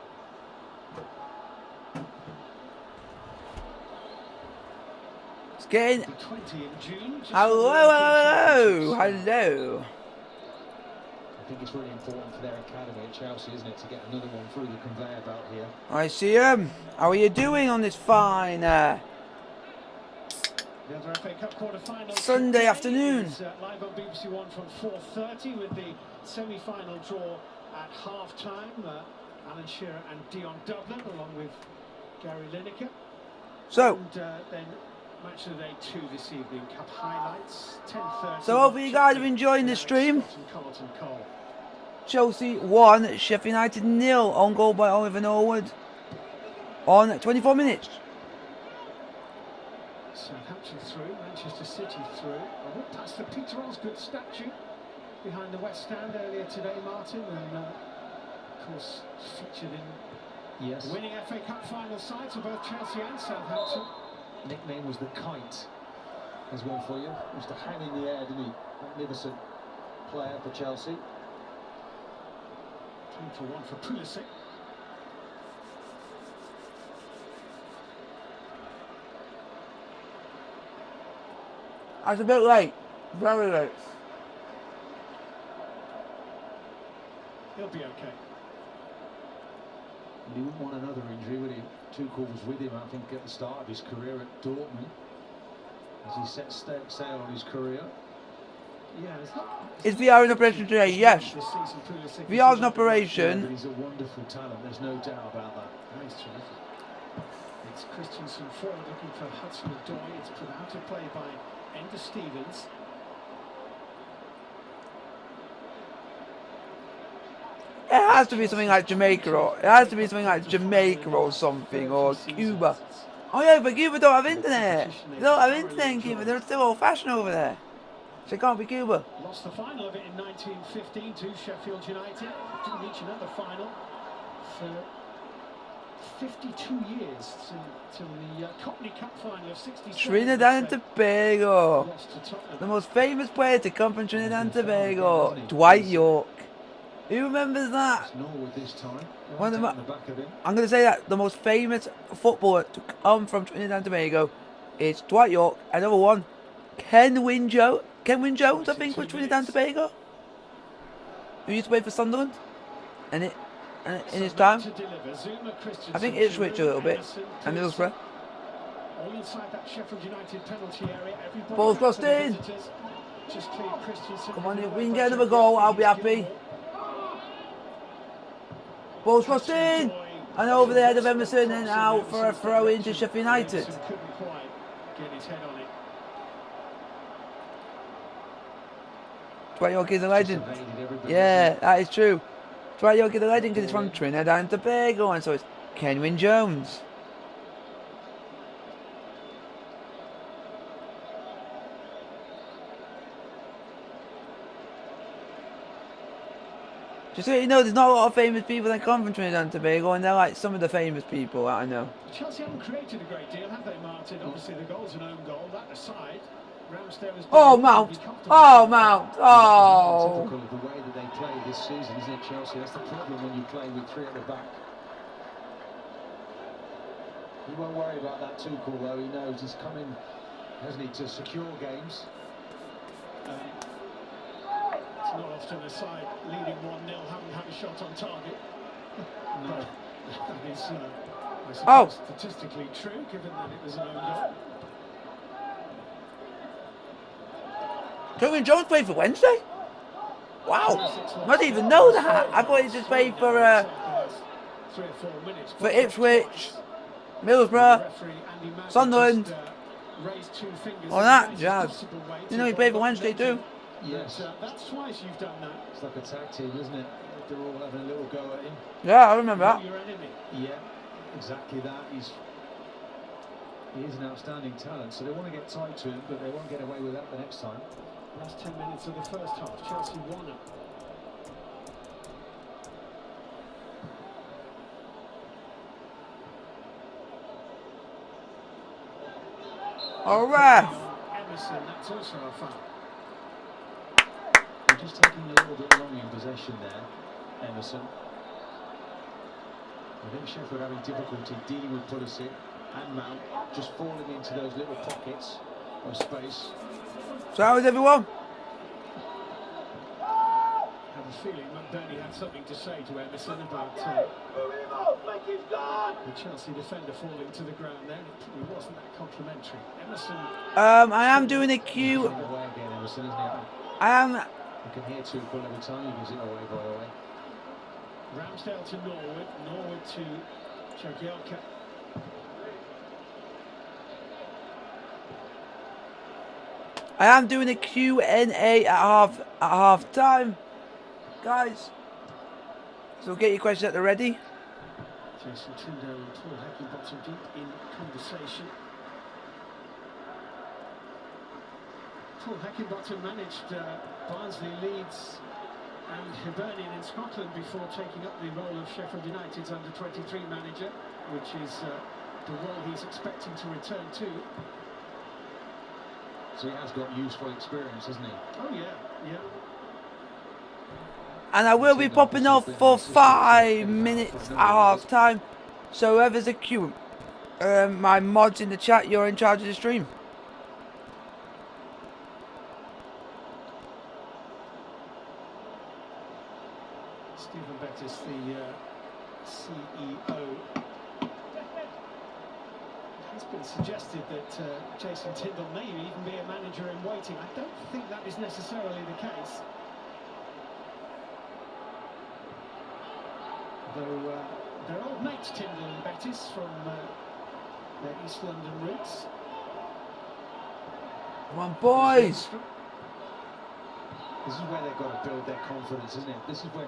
It's getting. 20 in June. Hello. I think it's really important for their academy at Chelsea, isn't it, to get another one through the conveyor belt here. I see him. How are you doing on this fine Sunday afternoon? Live on BBC One from 4:30 with the semi-final draw at half-time. Alan Shearer and Dion Dublin, along with Gary Lineker. So. And then Match of the Day 2 this evening. Cup highlights. 10:30. So hopefully you guys are enjoying the stream. Chelsea 1, Sheffield United 0. On goal by Oliver Norwood. On 24 minutes. Southampton through, Manchester City through. I went past the Peter Osgood statue behind the West Stand earlier today, Martin, and of course featured in winning FA Cup final sides for both Chelsea and Southampton. Nickname was the Kite. There's one for you. Used to hang in the air, didn't he? Magnificent player for Chelsea. 2-1 for Pulisic. That's a bit late. Very late. He'll be okay. And he wouldn't want another injury, would he? Tuchel was with him, I think, at the start of his career at Dortmund, as he set sail on his career. Yeah, is VR in operation today? Yes. VR is an operation. He's a wonderful talent, there's no doubt about that. He's terrific. It's Christensen forward looking for Hudson-Odoi. It's put out of play by Ender Stevens. It has to be something like Jamaica, or something, or Cuba. Oh yeah, but Cuba don't have internet. They don't have internet in Cuba. They're still old-fashioned over there, so it can't be Cuba. Lost the final of it in 1915 to Sheffield United. Didn't reach another final for 52 years till the Cockney Cup final of '67. Trinidad and Tobago. The most famous player to come from Trinidad and Tobago, Dwight York. Who remembers that? Norwood this time. I'm going to say that the most famous footballer to come from Trinidad and Tobago is Dwight York. Another one, Ken Wyn Jones, I think, was Trinidad and Tobago. Who used to play for Sunderland. And in his time, I think it switched a little bit. And Middlesbrough. All inside that Sheffield United penalty area. Ball's crossed in. Come on, if we can get another goal, I'll be happy. Ball's crossed in. And over the head of Emerson and out for a throw into Sheffield United. Couldn't quite get his head on Dwight York is a legend. Just evaded everybody, Yeah, that is true. Dwight York is a legend because it's from Trinidad and Tobago, and so it's Kenwyn Jones. Just so you know, there's not a lot of famous people that come from Trinidad and Tobago, and they're like some of the famous people that I know. Chelsea haven't created a great deal, have they, Martin? Obviously, the goal's an own goal. That aside, Ramsdale has Oh, Mount! Oh, Mount! Oh! Typical of the way that they play this season, isn't it, Chelsea? That's the problem when you play with three at the back. He won't worry about that too cool, though. He knows he's coming, hasn't he, to secure games. It's not often a side leading 1-0 haven't had a shot on target. No. That is, I suppose, Oh. statistically true, given that it was an own goal. Kenwyn Jones played for Wednesday? Wow! I didn't even know that. I thought he just played for 3 or 4 minutes. Ipswich, Middlesbrough, Sunderland, all that jazz. You know he played for Wednesday too. Yes. That's twice you've done that. It's like a tag team, isn't it? They're all having a little go at him. Yeah, I remember that. Your enemy. Yeah, exactly that. He is an outstanding talent, so they want to get tight to him, but they won't get away with that the next time. Last 10 minutes of the first half, Chelsea 1-0. All right. Emerson, that's also a foul. They're just taking a little bit long in possession there, Emerson. I think Sheffield having difficulty dealing with Pulisic and Mount, just falling into those little pockets of space. So how is everyone? I have a feeling McBurney had something to say to Emerson about the Chelsea defender falling to the ground there. It probably wasn't that complimentary. Emerson. I am doing a queue. Away again, Emerson, isn't it? I am. You can hear Tuchel every time you visit away, by the way. Ramsdale to Norwood, Norwood to Jagielka. I am doing a Q&A at half time, guys. So get your questions at the ready. Jason Tyndale and Paul Heckingbottom deep in conversation. Paul Heckingbottom managed Barnsley, Leeds and Hibernian in Scotland before taking up the role of Sheffield United's under-23 manager, which is the role he's expecting to return to. So he has got useful experience, hasn't he? Oh yeah, yeah. And I will be popping off for 5 minutes at half time. So whoever's a queue, my mods in the chat, you're in charge of the stream. Stephen Bettis, the CEO. It's been suggested that Jason Tyndall may even be a manager in waiting. I don't think that is necessarily the case. Though they're old mates, Tyndall and Bettis, from their East London roots. Come on, boys. This is where they've got to build their confidence, isn't it? This is where,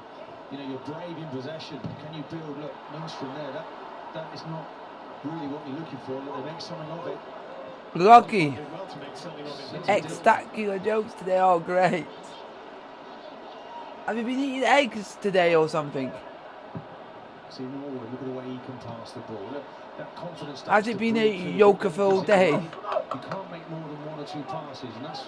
you know, you're brave in possession. Can you build, look, Lundstrom there, that is not really what you're looking for. Look, they make something of it. Lucky. Well to make something of it. Spectacular jokes today, oh great. Have you been eating eggs today or something? See Norwood, look at the way he can pass the ball. Look, that confidence. Has it been a yoke-a-full day? You can't make more than 1 or 2 passes, and that's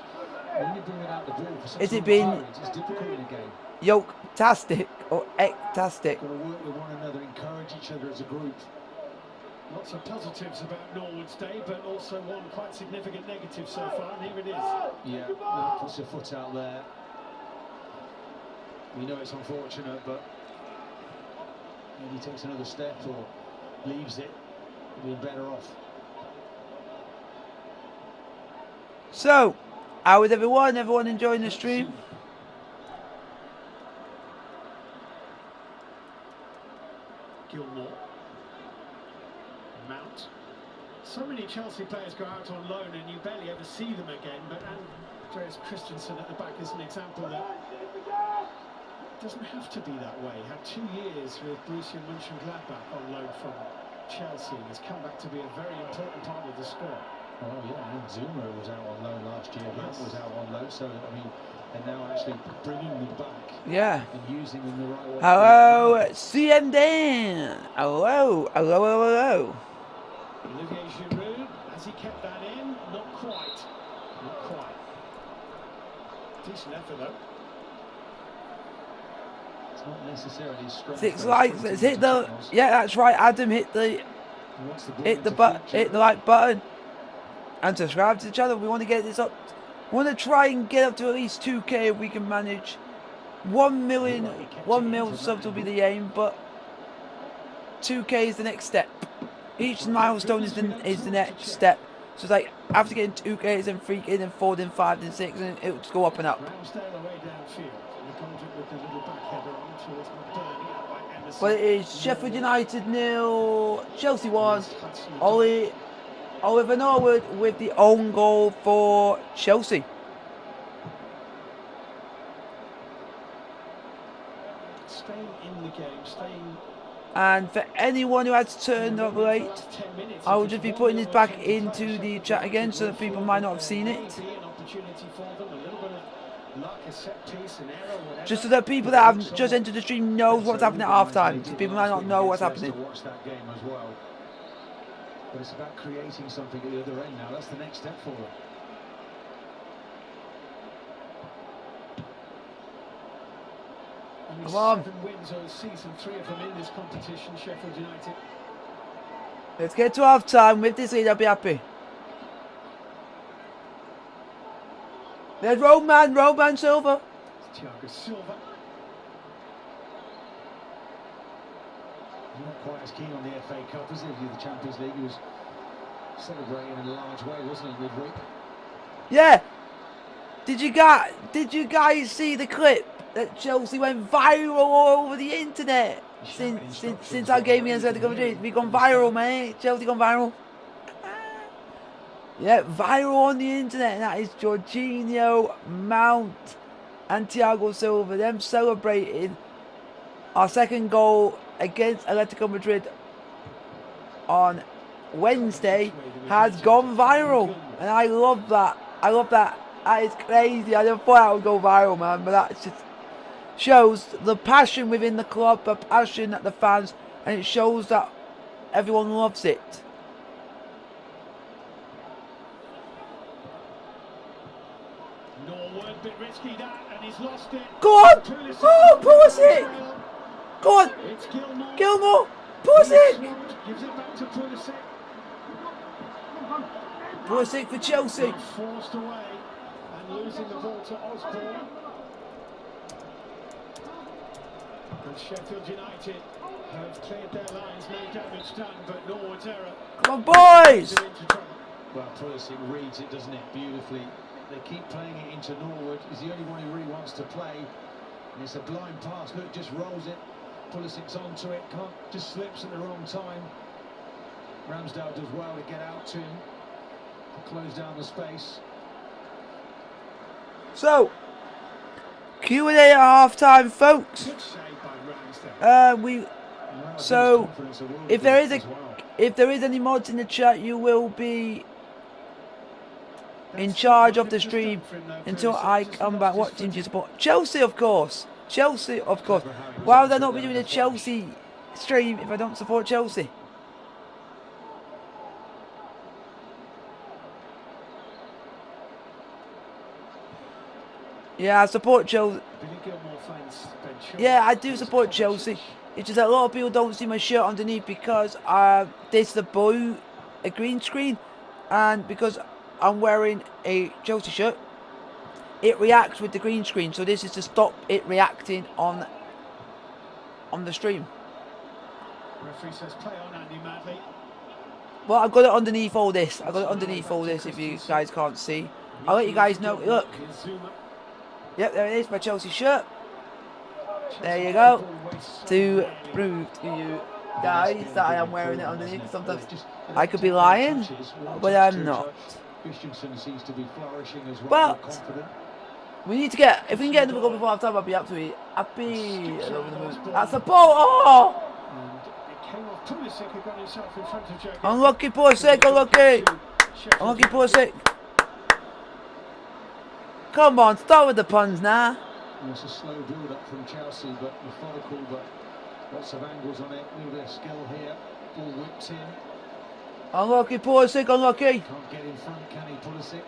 when you bring it out the ball for such Has it long been periods, it's difficult in a game. yoke-tastic or ectastic? Got to work with one another, encourage each other as a group. Lots of positives about Norwood's day, but also one quite significant negative so far, and here it is. Yeah, no, puts your foot out there. We know it's unfortunate, but if he takes another step or leaves it, he'll be better off. So, how is everyone? Everyone enjoying the stream? Gilmore. Mount. So many Chelsea players go out on loan and you barely ever see them again, but Andreas Christensen at the back is an example that it doesn't have to be that way. He had 2 years with Borussia Mönchengladbach on loan from Chelsea and has come back to be a very important part of the squad. Oh yeah, and Zuma was out on loan last year, Matt was out on loan, so I mean, they're now actually bringing them back. Yeah. And using them the right way. Hello, CM Dan. Hello, hello, hello, hello. Olivier Giroud, has he kept that in? Not quite. Not quite. Decent effort though. It's not necessarily strong. 6 likes. Let's hit the. Yeah, that's right. Adam hit the like button and subscribe to the channel. We want to get this up. We want to try and get up to at least 2K if we can manage. 1 million subs will be the aim, but 2K is the next step. Each milestone is the next step. So it's like after getting 2K, then 3K, then 4, then 5, then 6, and it'll just go up and up. But it is Sheffield United 0, Chelsea 1. Oliver Norwood with the own goal for Chelsea. Staying in the game, staying. And for anyone who has turned up late, I will just be putting this back into the chat again so that people might not have seen it. Just so that people that have just entered the stream knows what's happening at half-time. So people might not know what's happening. But it's about creating something at the other end now. That's the next step for them. Come on. 7 wins on season 3 of them in this competition, Sheffield United. Let's get to half-time. With this lead, I'll be happy. There's Roman Silva. Thiago Silva. He's not quite as keen on the FA Cup as he was the Champions League. He was celebrating in a large way, wasn't he, midweek? Yeah. Did you guys see the clip that Chelsea went viral all over the internet since our game against Atletico Madrid? We gone viral, mate. Chelsea gone viral. Yeah, viral on the internet. And that is Jorginho, Mount, and Thiago Silva. Them celebrating our second goal against Atletico Madrid on Wednesday has gone viral, and I love that. I love that. That is crazy. I never thought that would go viral, man, but that just shows the passion within the club, the passion at the fans, and it shows that everyone loves it. Norwood, bit risky that, and he's lost it. Go on! Oh, Pulisic! Go on! It's Gilmore. Gilmore! Pulisic! Gives it back to Pulisic. Pulisic for Chelsea. Forced away and losing the ball to Osborne. And Sheffield United have cleared their lines, no damage done, but Norwood's error. Come on, boys! Well, Pulisic reads it, doesn't it, beautifully. They keep playing it into Norwood. He's the only one who really wants to play. And it's a blind pass. Look, just rolls it. Pulisic's onto it. Just slips at the wrong time. Ramsdale does well to get out to him, to close down the space. So, Q&A at half-time, folks. So if there is any mods in the chat, you will be in charge of the stream until I come back. What team do you support? Chelsea, of course. Chelsea, of course. Why would I not be doing a Chelsea stream if I don't support Chelsea? Yeah, I support Chelsea. Yeah, I do support Chelsea. It's just that a lot of people don't see my shirt underneath because this is a green screen, and because I'm wearing a Chelsea shirt, it reacts with the green screen. So this is to stop it reacting on the stream. Referee says play on, Andy Madley. Well, I've got it underneath all this. I've got it underneath all this. If you guys can't see, I'll let you guys know. Look. Yep, there it is, my Chelsea shirt. There you go. To prove to you guys, that I am wearing it underneath. Sometimes I could be lying, but I'm not. Christensen seems to be flourishing as well. But we need to get, if we can get another goal before half time, I'll be absolutely happy. Over the moon. That's a ball. Oh! Unlucky Pulisic, unlucky. Unlucky Pulisic. Come on, start with the puns now. It's a slow build-up from Chelsea, but methodical, but lots of angles on it. A little bit of skill here. Ball whipped in. Unlucky Pulisic, unlucky. Can't get in front, can he, Pulisic?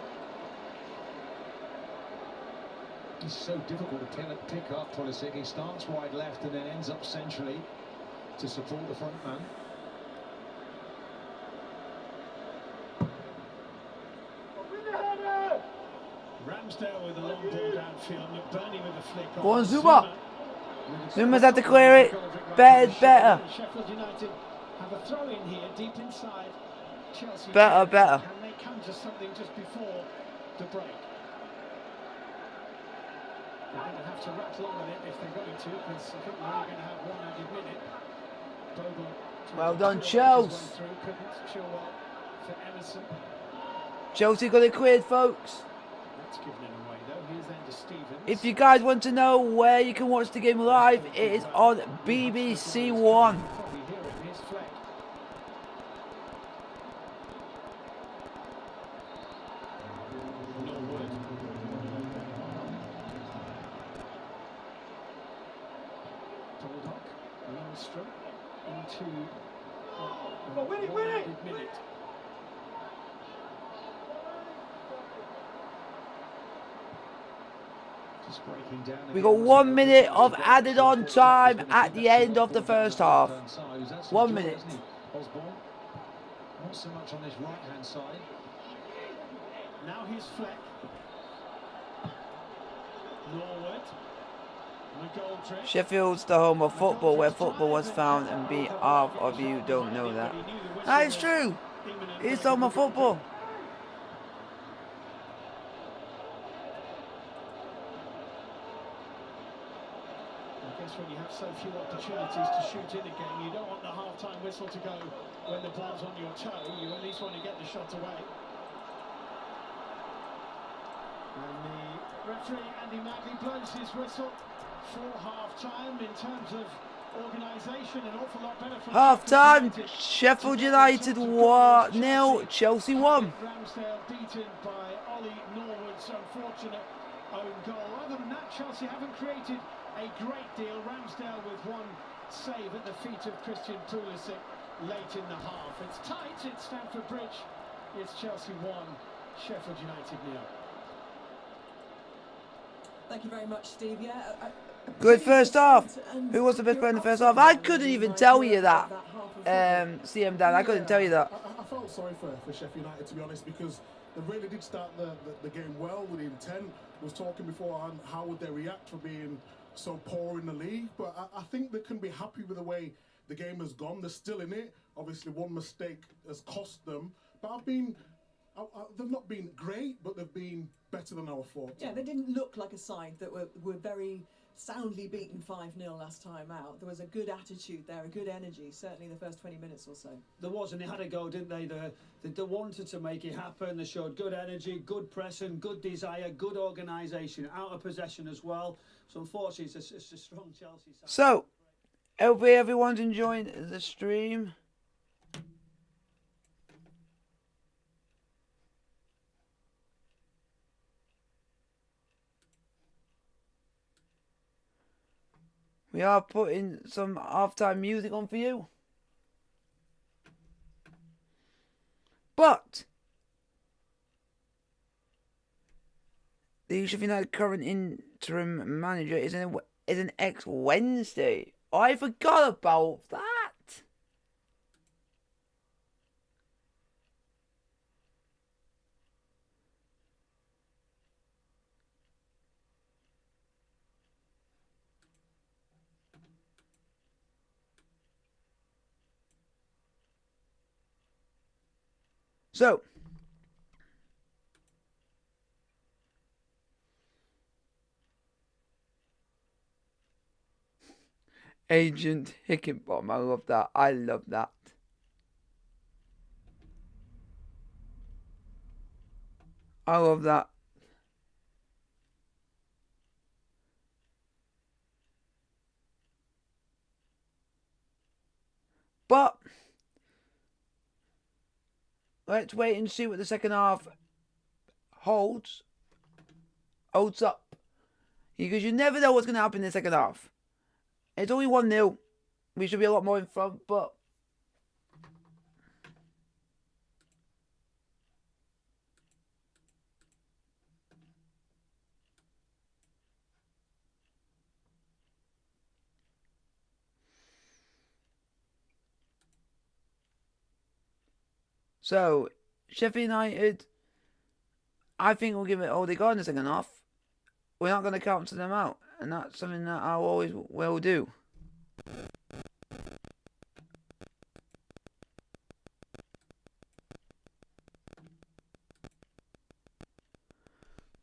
He's so difficult to pick up, Pulisic. He starts wide left and then ends up centrally to support the front man. Ramsdale with a long ball downfield. McBurney with a flick. Go on, Zuma. Zuma's had to clear it. Better. Sheffield United have a throw in here, deep inside. Chelsea. Better. Can they come to something just before the break? They're going to have to rattle on with it if they're going to, because I think they're only going to have one added minute. Bogle. Well done, Chelsea. Couldn't Chilwell for Emerson. Chelsea got it cleared, folks. That's given it away though. Here's then to Stevens. If you guys want to know where you can watch the game live, it is on BBC One. Probably hear it. Here's Fleck. Norwood. Baldock. Lundstrom into minute. Just breaking down. We got 1 minute of added on time at the end of the first half. 1 minute. Osborne. Not so much on this right-hand side. Now here's Fleck. Norwood. McGoldrick. Sheffield's the home of football, where football was found, and be half of you don't know that. That is true. It's the home of football. When you have so few opportunities to shoot in a game, you don't want the half-time whistle to go when the ball's on your toe. You at least want to get the shot away. And the referee, Andy Madley, blows his whistle for half-time. In terms of organisation, an awful lot better for Half-time, Sheffield United 1-0, Chelsea 1. Ramsdale beaten by Ollie Norwood's unfortunate own goal. Other than that, Chelsea haven't created a great deal. Ramsdale with one save at the feet of Christian Pulisic late in the half. It's tight, it's Stamford Bridge. It's Chelsea 1, Sheffield United 0. Thank you very much, Steve. Yeah, Good first half. Who was the best player in the first half? I couldn't even tell you that. CM Dan, I couldn't tell you that. I felt sorry for Sheffield United, to be honest, because they really did start the game well with the intent. Was talking beforehand, how would they react for being so poor in the league? But I think they can be happy with the way the game has gone. They're still in it. Obviously, one mistake has cost them. But they've not been great, but they've been better than I thought. Yeah, they didn't look like a side that were very soundly beaten 5-0 last time out. There was a good attitude there, a good energy, certainly the first 20 minutes or so. There was, and they had a go, didn't they? They wanted to make it happen. They showed good energy, good pressing, good desire, good organisation, out of possession as well. So unfortunately, it's a strong Chelsea side. So, hopefully everyone's enjoying the stream. We are putting some halftime music on for you. But the Sheffield United current interim manager is an ex-Wednesday. I forgot about that. So, Agent Hickenbottom. I love that. I love that. I love that. But let's wait and see what the second half holds up. Because you never know what's going to happen in the second half. It's only 1-0. We should be a lot more in front, but... So, Sheffield United, I think we'll give it all they got in the second half. We're not going to cancel them out. And that's something that I always will do.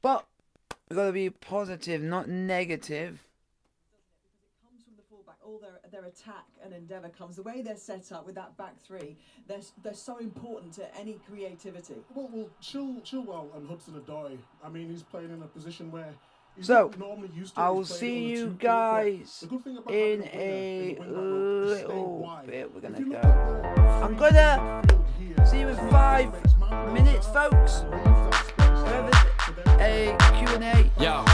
But we've got to be positive, not negative. All their attack and endeavour comes the way they're set up with that back three. They're so important to any creativity. Well, Chilwell and Hudson-Odoi. I mean, he's playing in a position where he's so not normally used to. I will see you guys in a little bit. We're gonna go. I'm gonna see you in 5 minutes, folks. A Q&A. Yo,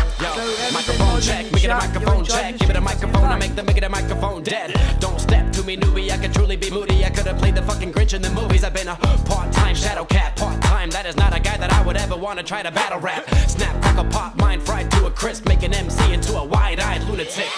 microphone check, make it a microphone check. Give it a microphone, I make it a microphone dead. Don't step to me, newbie, I could truly be moody. I could have played the fucking Grinch in the movies. I've been a part-time shadow cat, part-time. That is not a guy that I would ever want to try to battle rap. Snap, crackle, pop, mind fried to a crisp. Make an MC into a wide-eyed lunatic.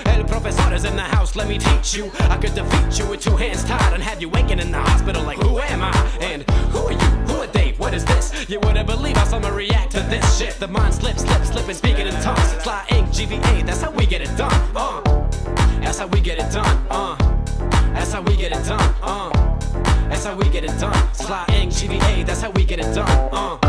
El professor is in the house, let me teach you. I could defeat you with 2 hands tied and have you waking in the hospital like, who am I? And who are you? Who are they? What is this? You wouldn't believe how someone react to this shit. The mind slips, slipping, speaking in tongues. Sly ink, GVA, that's how we get it done. That's how we get it done. That's how we get it done. That's how we get it done. Sly ink, GVA, that's how we get it done.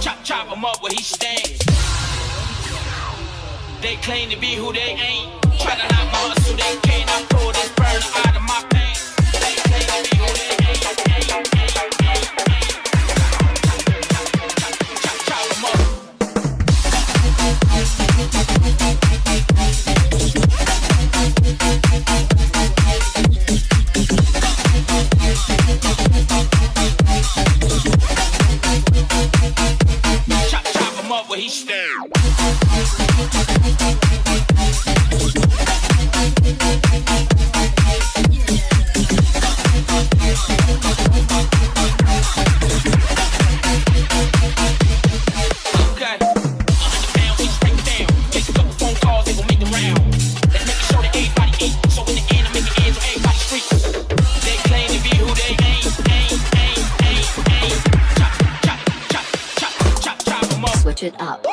Chop, chop. chop him up where he stands. They claim to be who they ain't. Try to knock my hustle, they can't. I pull this burner out of my pants. They claim to be who they ain't. Chop him up. Chop him up where he stands. Switch it up.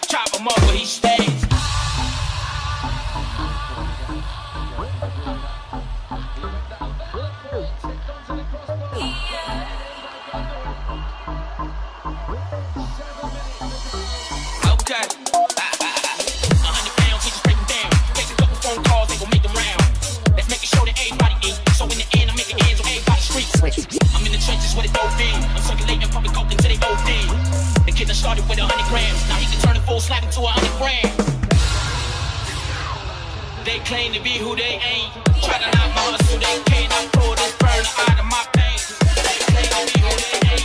Chop him up where he stands. Okay. 100 pounds, we just break them down. Make a couple phone calls, they gon' make them round. Let's make sure that everybody eat. So in the end, I make it ends on everybody's streets. I'm in the trenches with it OD. I'm circulating public coke until they OD. The kid that started with 100 grams. Now he can turn a full slab into 100 grams. They claim to be who they ain't. Try to knock my hustle, they can't. I pull this burner out of my pants. They claim to be who they ain't.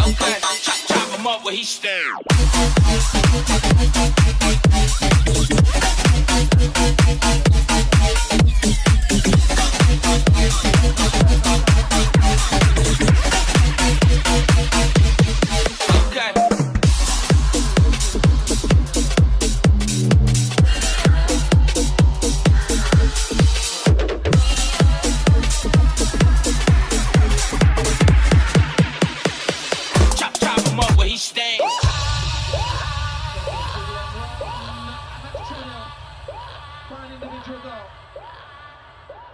Okay, chop him up where he stands.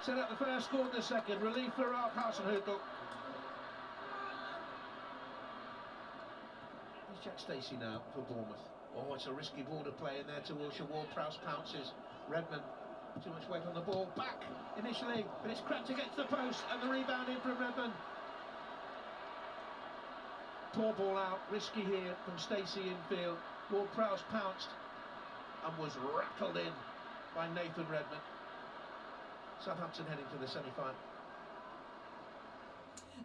Set up the first, scored the second. Relief for Ralph Hasenhüttl. Here's Jack Stacey now for Bournemouth. Oh, it's a risky ball to play in there towards your Ward-Prowse pounces. Redmond, too much weight on the ball. Back initially, but it's cracked against the post and the rebound in from Redmond. Poor ball out, risky here from Stacey infield. Ward-Prowse pounced and was rattled in by Nathan Redmond. Southampton heading to the semi-final.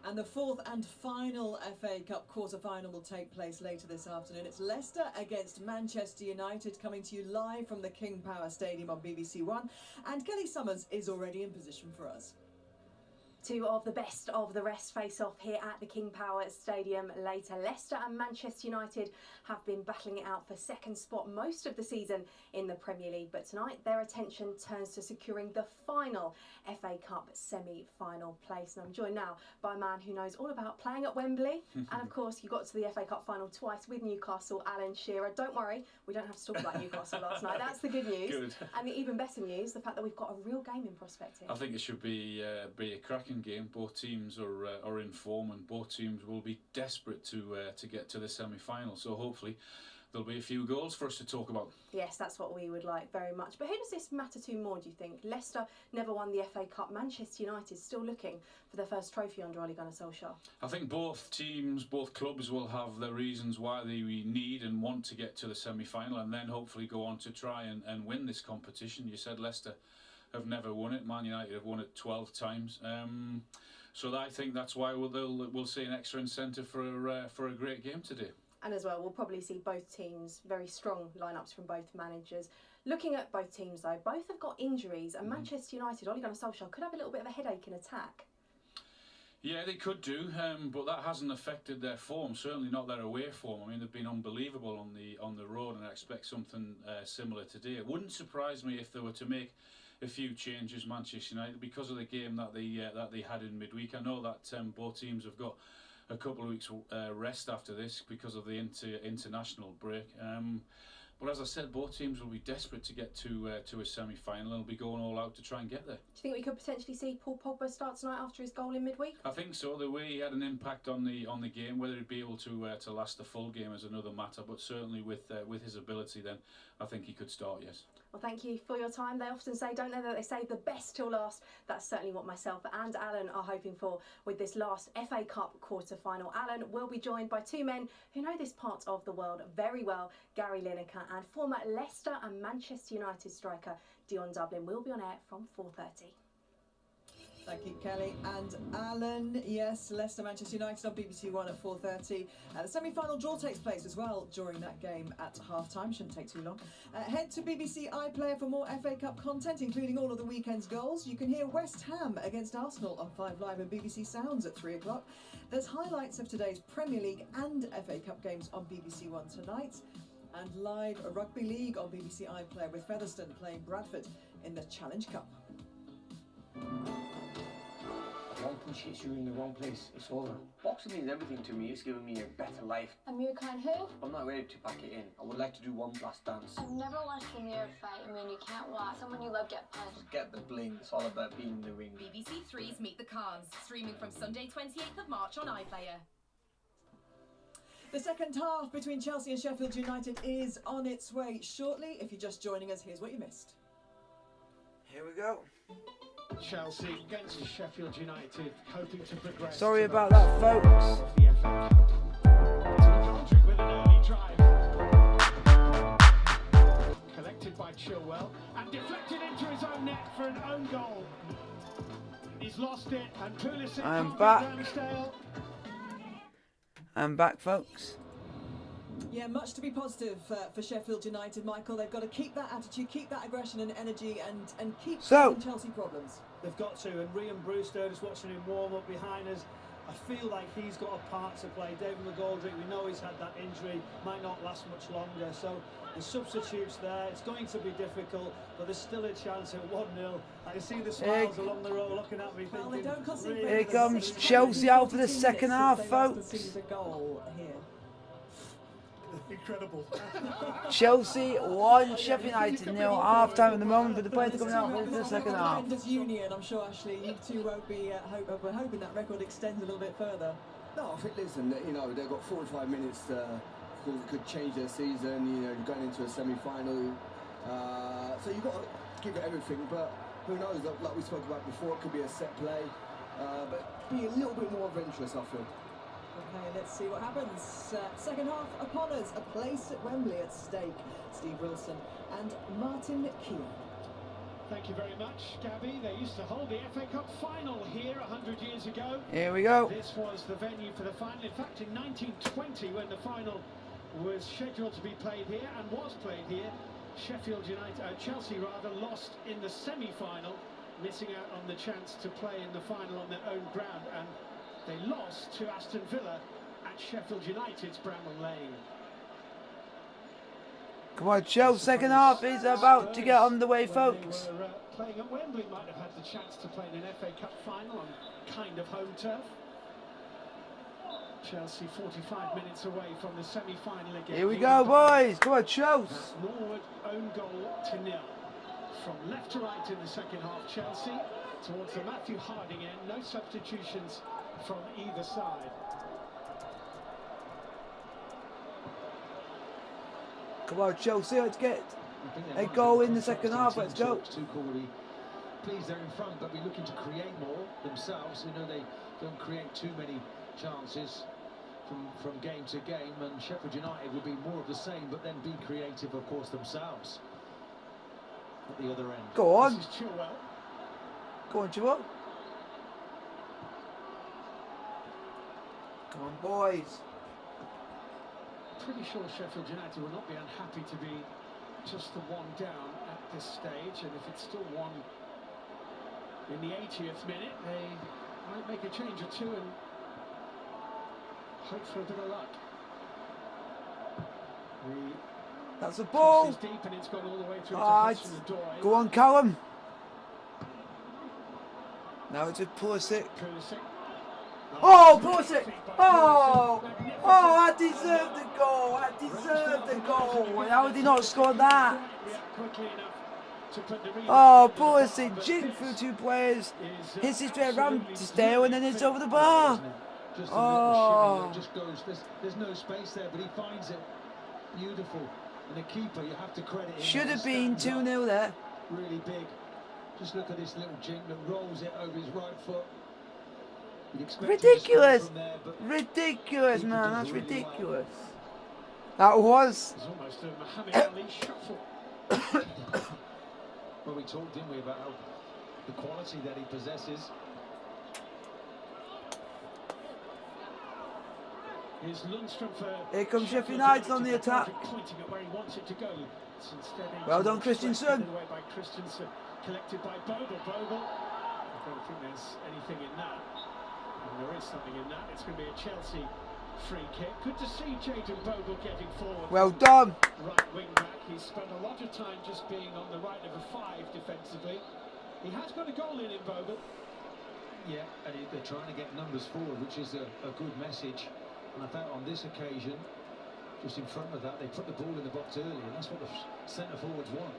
And the fourth and final FA Cup quarter-final will take place later this afternoon. It's Leicester against Manchester United, coming to you live from the King Power Stadium on BBC One. And Kelly Summers is already in position for us. Two of the best of the rest face off here at the King Power Stadium later. Leicester and Manchester United have been battling it out for second spot most of the season in the Premier League, but tonight their attention turns to securing the final FA Cup semi-final place. And I'm joined now by a man who knows all about playing at Wembley and of course you got to the FA Cup final twice with Newcastle, Alan Shearer. Don't worry, we don't have to talk about Newcastle last night. That's the good news. Good. And the even better news, the fact that we've got a real game in prospect here. I think it should be a cracking game. Both teams are in form, and both teams will be desperate to get to the semi-final. So hopefully there'll be a few goals for us to talk about. Yes, that's what we would like very much. But who does this matter to more, do you think? Leicester never won the FA Cup. Manchester United still looking for their first trophy under Ole Gunnar Solskjaer. I think both teams, both clubs will have their reasons why they need and want to get to the semi-final, and then hopefully go on to try and win this competition. You said Leicester have never won it. Man United have won it 12 times. So I think that's why we'll see an extra incentive for a great game today. And as well, we'll probably see both teams, very strong lineups from both managers. Looking at both teams though, both have got injuries, and Manchester United, Ole Gunnar Solskjaer, could have a little bit of a headache in attack. Yeah, they could do, but that hasn't affected their form. Certainly not their away form. I mean, they've been unbelievable on the road, and I expect something similar today. It wouldn't surprise me if they were to make a few changes, Manchester United, because of the game that they had in midweek. I know that both teams have got a couple of weeks rest after this because of the international break. But as I said, both teams will be desperate to get to a semi-final and will be going all out to try and get there. Do you think we could potentially see Paul Pogba start tonight after his goal in midweek? I think so. The way he had an impact on the game, whether he'd be able to last the full game is another matter. But certainly with his ability, then I think he could start. Yes. Well, thank you for your time. They often say, don't they, that they save the best till last. That's certainly what myself and Alan are hoping for with this last FA Cup quarter-final. Alan will be joined by two men who know this part of the world very well. Gary Lineker and former Leicester and Manchester United striker Dion Dublin will be on air from 4:30. Thank you, Kelly and Alan. Yes, Leicester, Manchester United on BBC One at 4:30. The semi-final draw takes place as well during that game at half-time. Shouldn't take too long. Head to BBC iPlayer for more FA Cup content, including all of the weekend's goals. You can hear West Ham against Arsenal on 5 Live and BBC Sounds at 3 o'clock. There's highlights of today's Premier League and FA Cup games on BBC One tonight. And live Rugby League on BBC iPlayer with Featherstone playing Bradford in the Challenge Cup. One punch hits you in the wrong place, it's over. Boxing means everything to me, it's given me a better life. Amir Khan who? I'm not ready to pack it in. I would like to do one last dance. I've never watched Amir fight. I mean, you can't watch someone you love get punched. Get the bling, it's all about being in the ring. BBC 3's Meet the Khans, streaming from Sunday 28th of March on iPlayer. The second half between Chelsea and Sheffield United is on its way shortly. If you're just joining us, here's what you missed. Here we go. Chelsea against Sheffield United, hoping to progress. Sorry about that, folks. With an early drive. Collected by Chilwell and deflected into his own net for an own goal. He's lost it and Pulisic. I'm back. I'm back, folks. Yeah, much to be positive for Sheffield United, Michael. They've got to keep that attitude, keep that aggression and energy, and keep solving Chelsea problems. They've got to, and Ryan Brewster, just watching him warm up behind us, I feel like he's got a part to play. David McGoldrick, we know he's had that injury, might not last much longer, so the substitutes there, it's going to be difficult, but there's still a chance at 1-0. I can see the smiles along the road looking at me thinking, Here comes Chelsea out for the second half, folks. A goal here. Incredible. Chelsea 1, Sheffield United 0. Half time at the moment, but the players coming out for the second half. Union, I'm sure, Ashley, you two won't be we're hoping that record extends a little bit further. No, I think, listen, you know, they've got 45 minutes to, of course, it could change their season, you know, you're going into a semi-final. So you've got to give it everything, but who knows, like we spoke about before, it could be a set play, but be a little bit more adventurous, I feel. Okay, let's see what happens. Second half upon us, a place at Wembley at stake. Steve Wilson and Martin Keown. Thank you very much, Gabby. They used to hold the FA Cup final here 100 years ago. Here we go. This was the venue for the final. In fact, in 1920, when the final was scheduled to be played here and was played here, Chelsea lost in the semi-final, missing out on the chance to play in the final on their own ground, and they lost to Aston Villa at Sheffield United's Bramall Lane. Come on, Chelsea, second half is about to get underway, folks. They were playing at Wembley, might have had the chance to play in an FA Cup final on kind of home turf. Chelsea 45 minutes away from the semi-final again. Here we go, boys. Come on, Chelsea. Norwood own goal to 0. From left to right in the second half, Chelsea towards the Matthew Harding end. No substitutions from either side. Come on, Chelsea, let's get a goal in the second half. Let's go. Please, they're in front, but we're looking to create more themselves. You know, they don't create too many chances from game to game, and Sheffield United will be more of the same, but then be creative, of course, themselves at the other end. Go on. This is Chilwell. Go on, Chilwell. Come on, boys. Pretty sure Sheffield United will not be unhappy to be just the one down at this stage, and if it's still one in the 80th minute, they Might make a change or two and hope for a bit of luck. That's a ball. Deep and it's gone all the way through to Hudson-Odoi. Go on, Callum. Now it's a Pulisic. Oh, Pulisic! Oh! Oh, I deserved the goal. I deserved the goal. How did he not score that? Oh, Pulisic jigged through two players, hits his straight around to Stale, and then it's over the bar. Just a little shimmy that just goes. There's no space there, but he finds it. Beautiful. And the keeper, you have to credit him. Should have been 2-0 there. Really big. Just look at this little jink that rolls it over his right foot. Ridiculous! Ridiculous, man. That's ridiculous. That was. It's almost a Muhammad Ali shuffle. Well, we talked, didn't we, about how the quality that he possesses. Here's Lundstrom for Here comes Sheffield Utd on the attack. Pointing at where he wants it to go. Well done, Christensen. Away by Christensen, collected by Bogle. I don't think there's anything in that. And there is something in that. It's going to be a Chelsea free kick. Good to see Jayden Bogle getting forward. Well done. Right wing back. He's spent a lot of time just being on the right of a 5 defensively. He has got a goal in Bogle. Yeah, and they're trying to get numbers forward, which is a good message. And I thought on this occasion, just in front of that, they put the ball in the box early, and that's what the centre forwards want.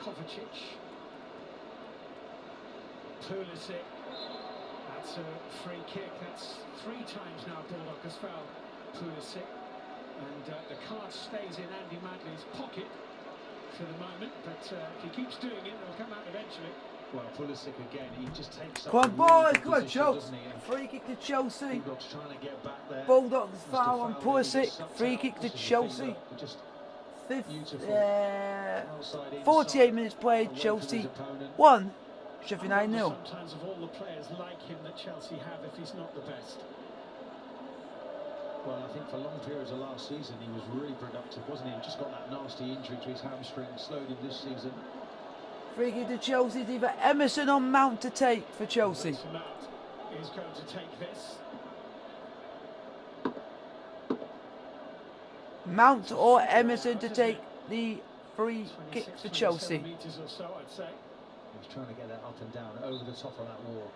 Kovacic. Pulisic. That's a free kick. That's 3 times now Baldock has fouled Pulisic. And the card stays in Andy Madley's pocket for the moment, but if he keeps doing it, it'll come out eventually. Well, Pulisic again, he just takes up. Come on, boys, come on, position, Chelsea. doesn't he? Free kick to Chelsea. Bulldogs trying to get back there. Bulldogs Just a foul on foul there, he Pulisic. gets sucked Free out. kick to This is the thing, Chelsea. look, just beautiful. 48 minutes played. Chelsea 1. Sheffield United 0. Sometimes of all the players like him that Chelsea have, if he's not the best. Well, I think for long periods of last season he was really productive, wasn't he? He just got that nasty injury to his hamstring, slowed him this season. Free kick to Chelsea. It's either Emerson or Mount to take for Chelsea. Mount is going to take this. Mount or Emerson to take the free kick for Chelsea. Meters or so, I'd say. He's trying to get that up and down over the top of that wall.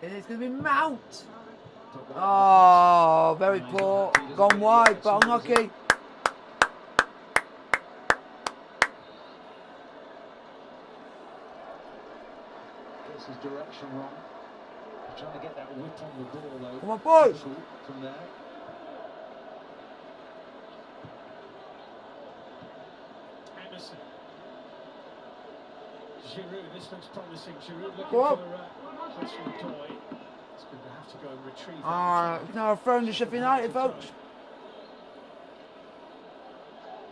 And it's going to be Mount. Oh, very poor. Gone wide, but unlucky. Gets his direction wrong. He's trying to get that whip on the ball though. Come on, boys. From there. Emerson. Giroud, this looks promising. Giroud looking Go up. for Hudson-Odoi. It's going to have to go and retrieve that. Now a throw to Sheffield United, folks.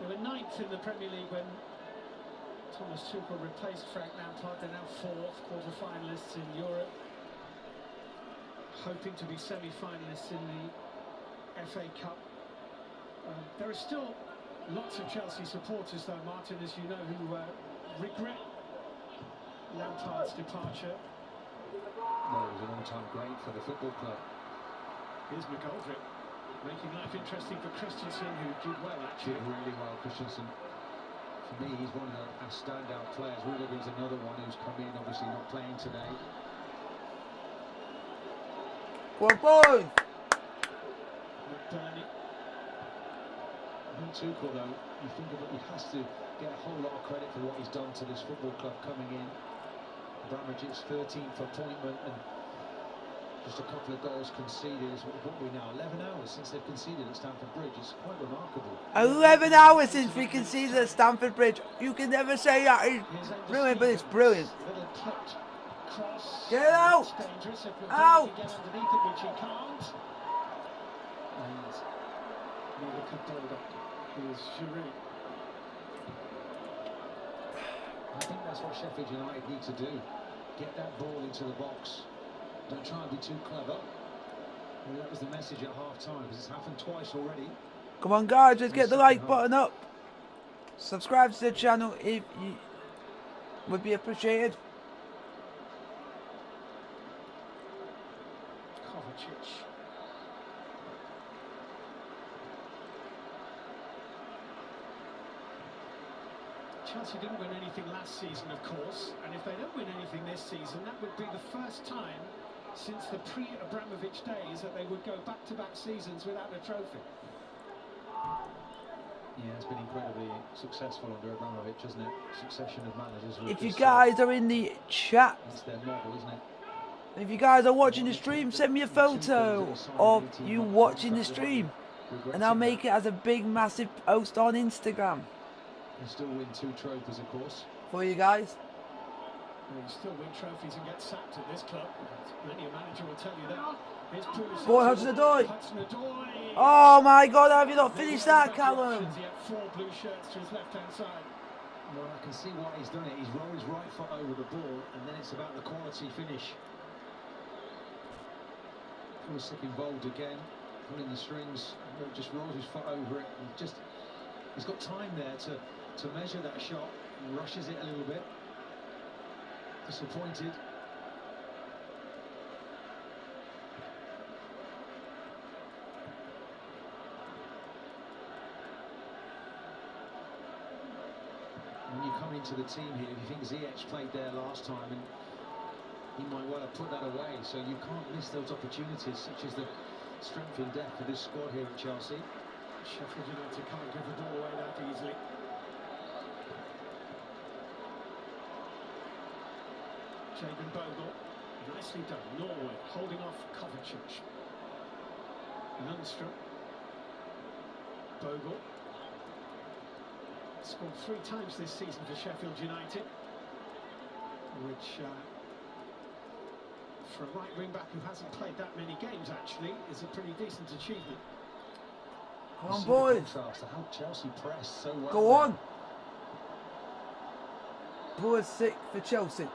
They were 9th in the Premier League when Thomas Tuchel replaced Frank Lampard. They're now 4th, quarter-finalists in Europe. Hoping to be semi-finalists in the FA Cup. There are still lots of Chelsea supporters, though, Martin, as you know, who regret Lampard's departure. No, it was an all-time great for the football club. Here's McGoldrick making life interesting for Christensen, who did well, actually. Did really well, Christensen. For me, he's one of our standout players. Rudiger's another one who's come in, obviously not playing today. Well, boys. McBurney. I think Tuchel, though, you think of it, he has to get a whole lot of credit for what he's done to this football club coming in. Abramovich's 13th appointment and just a couple of goals conceded. What we now 11 hours since they've conceded at Stamford Bridge. It's quite remarkable. 11 hours since we conceded at Stamford Bridge. You can never say that is brilliant, but it's brilliant. Little clipped cross. Get out! It's dangerous if Out! McBurney can get underneath it, which he can't. And neither could Baldock. Here's Giroud. I think that's what Sheffield United need to do. Get that ball into the box. Don't try and be too clever. Maybe that was the message at half-time, because it's happened twice already. Come on, guys, let's get the like button up. Subscribe to the channel if you would be appreciated. Kovacic. Chelsea didn't win anything last season, of course, and if they don't win anything this season, that would be the first time since the pre-Abramovich days that they would go back-to-back seasons without a trophy. Yeah, it's been incredibly successful under Abramovich, hasn't it? Succession of managers. If you guys are in the chat, it's their model, isn't it? if you guys are watching the stream, send me a photo of you watching the stream, and I'll make it as a big, massive post on Instagram. Can still win 2 trophies, of course. For you guys. Well, you still win trophies and get sacked at this club. Many a manager will tell you that. Here's Pulisic. Boy, Hudson-Odoi. Hudson-Odoi. Oh my God, have you not finished that, Callum? He had 4 blue shirts to his left-hand side. Well, I can see why he's done it. He's rolled his right foot over the ball, and then it's about the quality finish. Pulisic involved again, pulling the strings, just rolls his foot over it, and he's got time there to measure that shot, and rushes it a little bit. Disappointed. When you come into the team here, if you think Ziyech played there last time, and he might well have put that away, so you can't miss those opportunities, such as the strength in depth of this squad here at Chelsea. Sheffield United can't give the ball away that easily. Jadon Bogle, nicely done. Norwood holding off Kovacic. Lundstrom. Bogle. Scored 3 times this season for Sheffield United, which for a right wing back who hasn't played that many games actually is a pretty decent achievement. Come on, boys. How Chelsea press so well. Go on. Pulisic for Chelsea.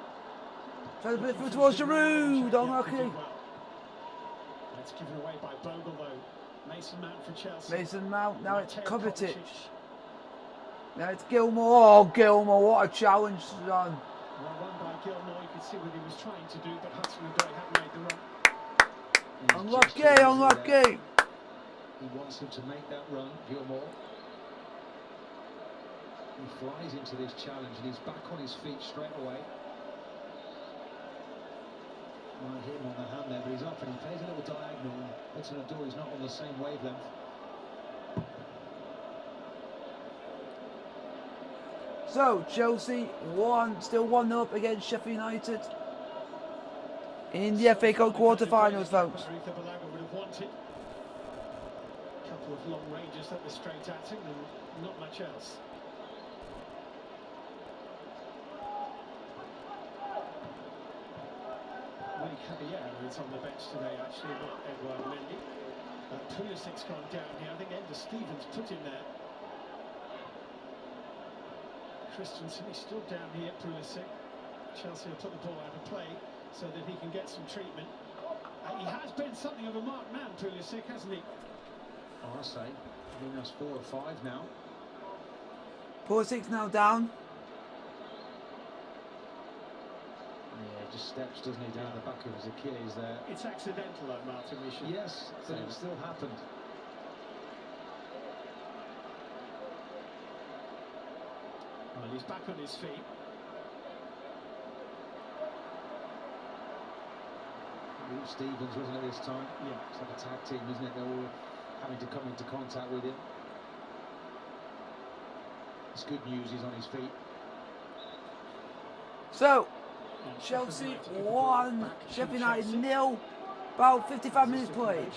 Try to put it through towards Giroud. Unlucky. That's given away by Bogle though. Mason Mount for Chelsea. Mason Mount. Now it's Kovacic. Now it's Gilmore. Oh, Gilmore, what a challenge done. Well run by Gilmore, you could see what he was trying to do, but Hudson-Odoi hadn't made the run. Unlucky, unlucky. He wants him to make that run, Gilmore. He flies into this challenge and he's back on his feet straight away. Might hit him on the hand there, but he's up and he plays a little diagonal. Hudson-Odoi is not on the same wavelength. So, Chelsea still 1-0 up against Sheffield United in the FA Cup quarter-finals, folks. A couple of long ranges that were straight at him and not much else. Willy Caballero is on the bench today, actually, not Edouard Mendy. Pulisic's gone down here. I think Ender Stevens put him there. Christensen is still down here, Pulisic. Chelsea will put the ball out of play so that he can get some treatment. He has been something of a marked man, Pulisic, hasn't he? I say, I think that's 4 or 5 now. Pulisic's now down. Yeah, just steps, doesn't he, down the back of his Achilles there. It's accidental, though, Martin. Yes, but it still happened. Well, he's back on his feet. Stevens, wasn't it, this time? Yeah. It's like a tag team, isn't it? They're all having to come into contact with him. It's good news, he's on his feet. So, Chelsea 1, Sheffield United 0, about 55 minutes played.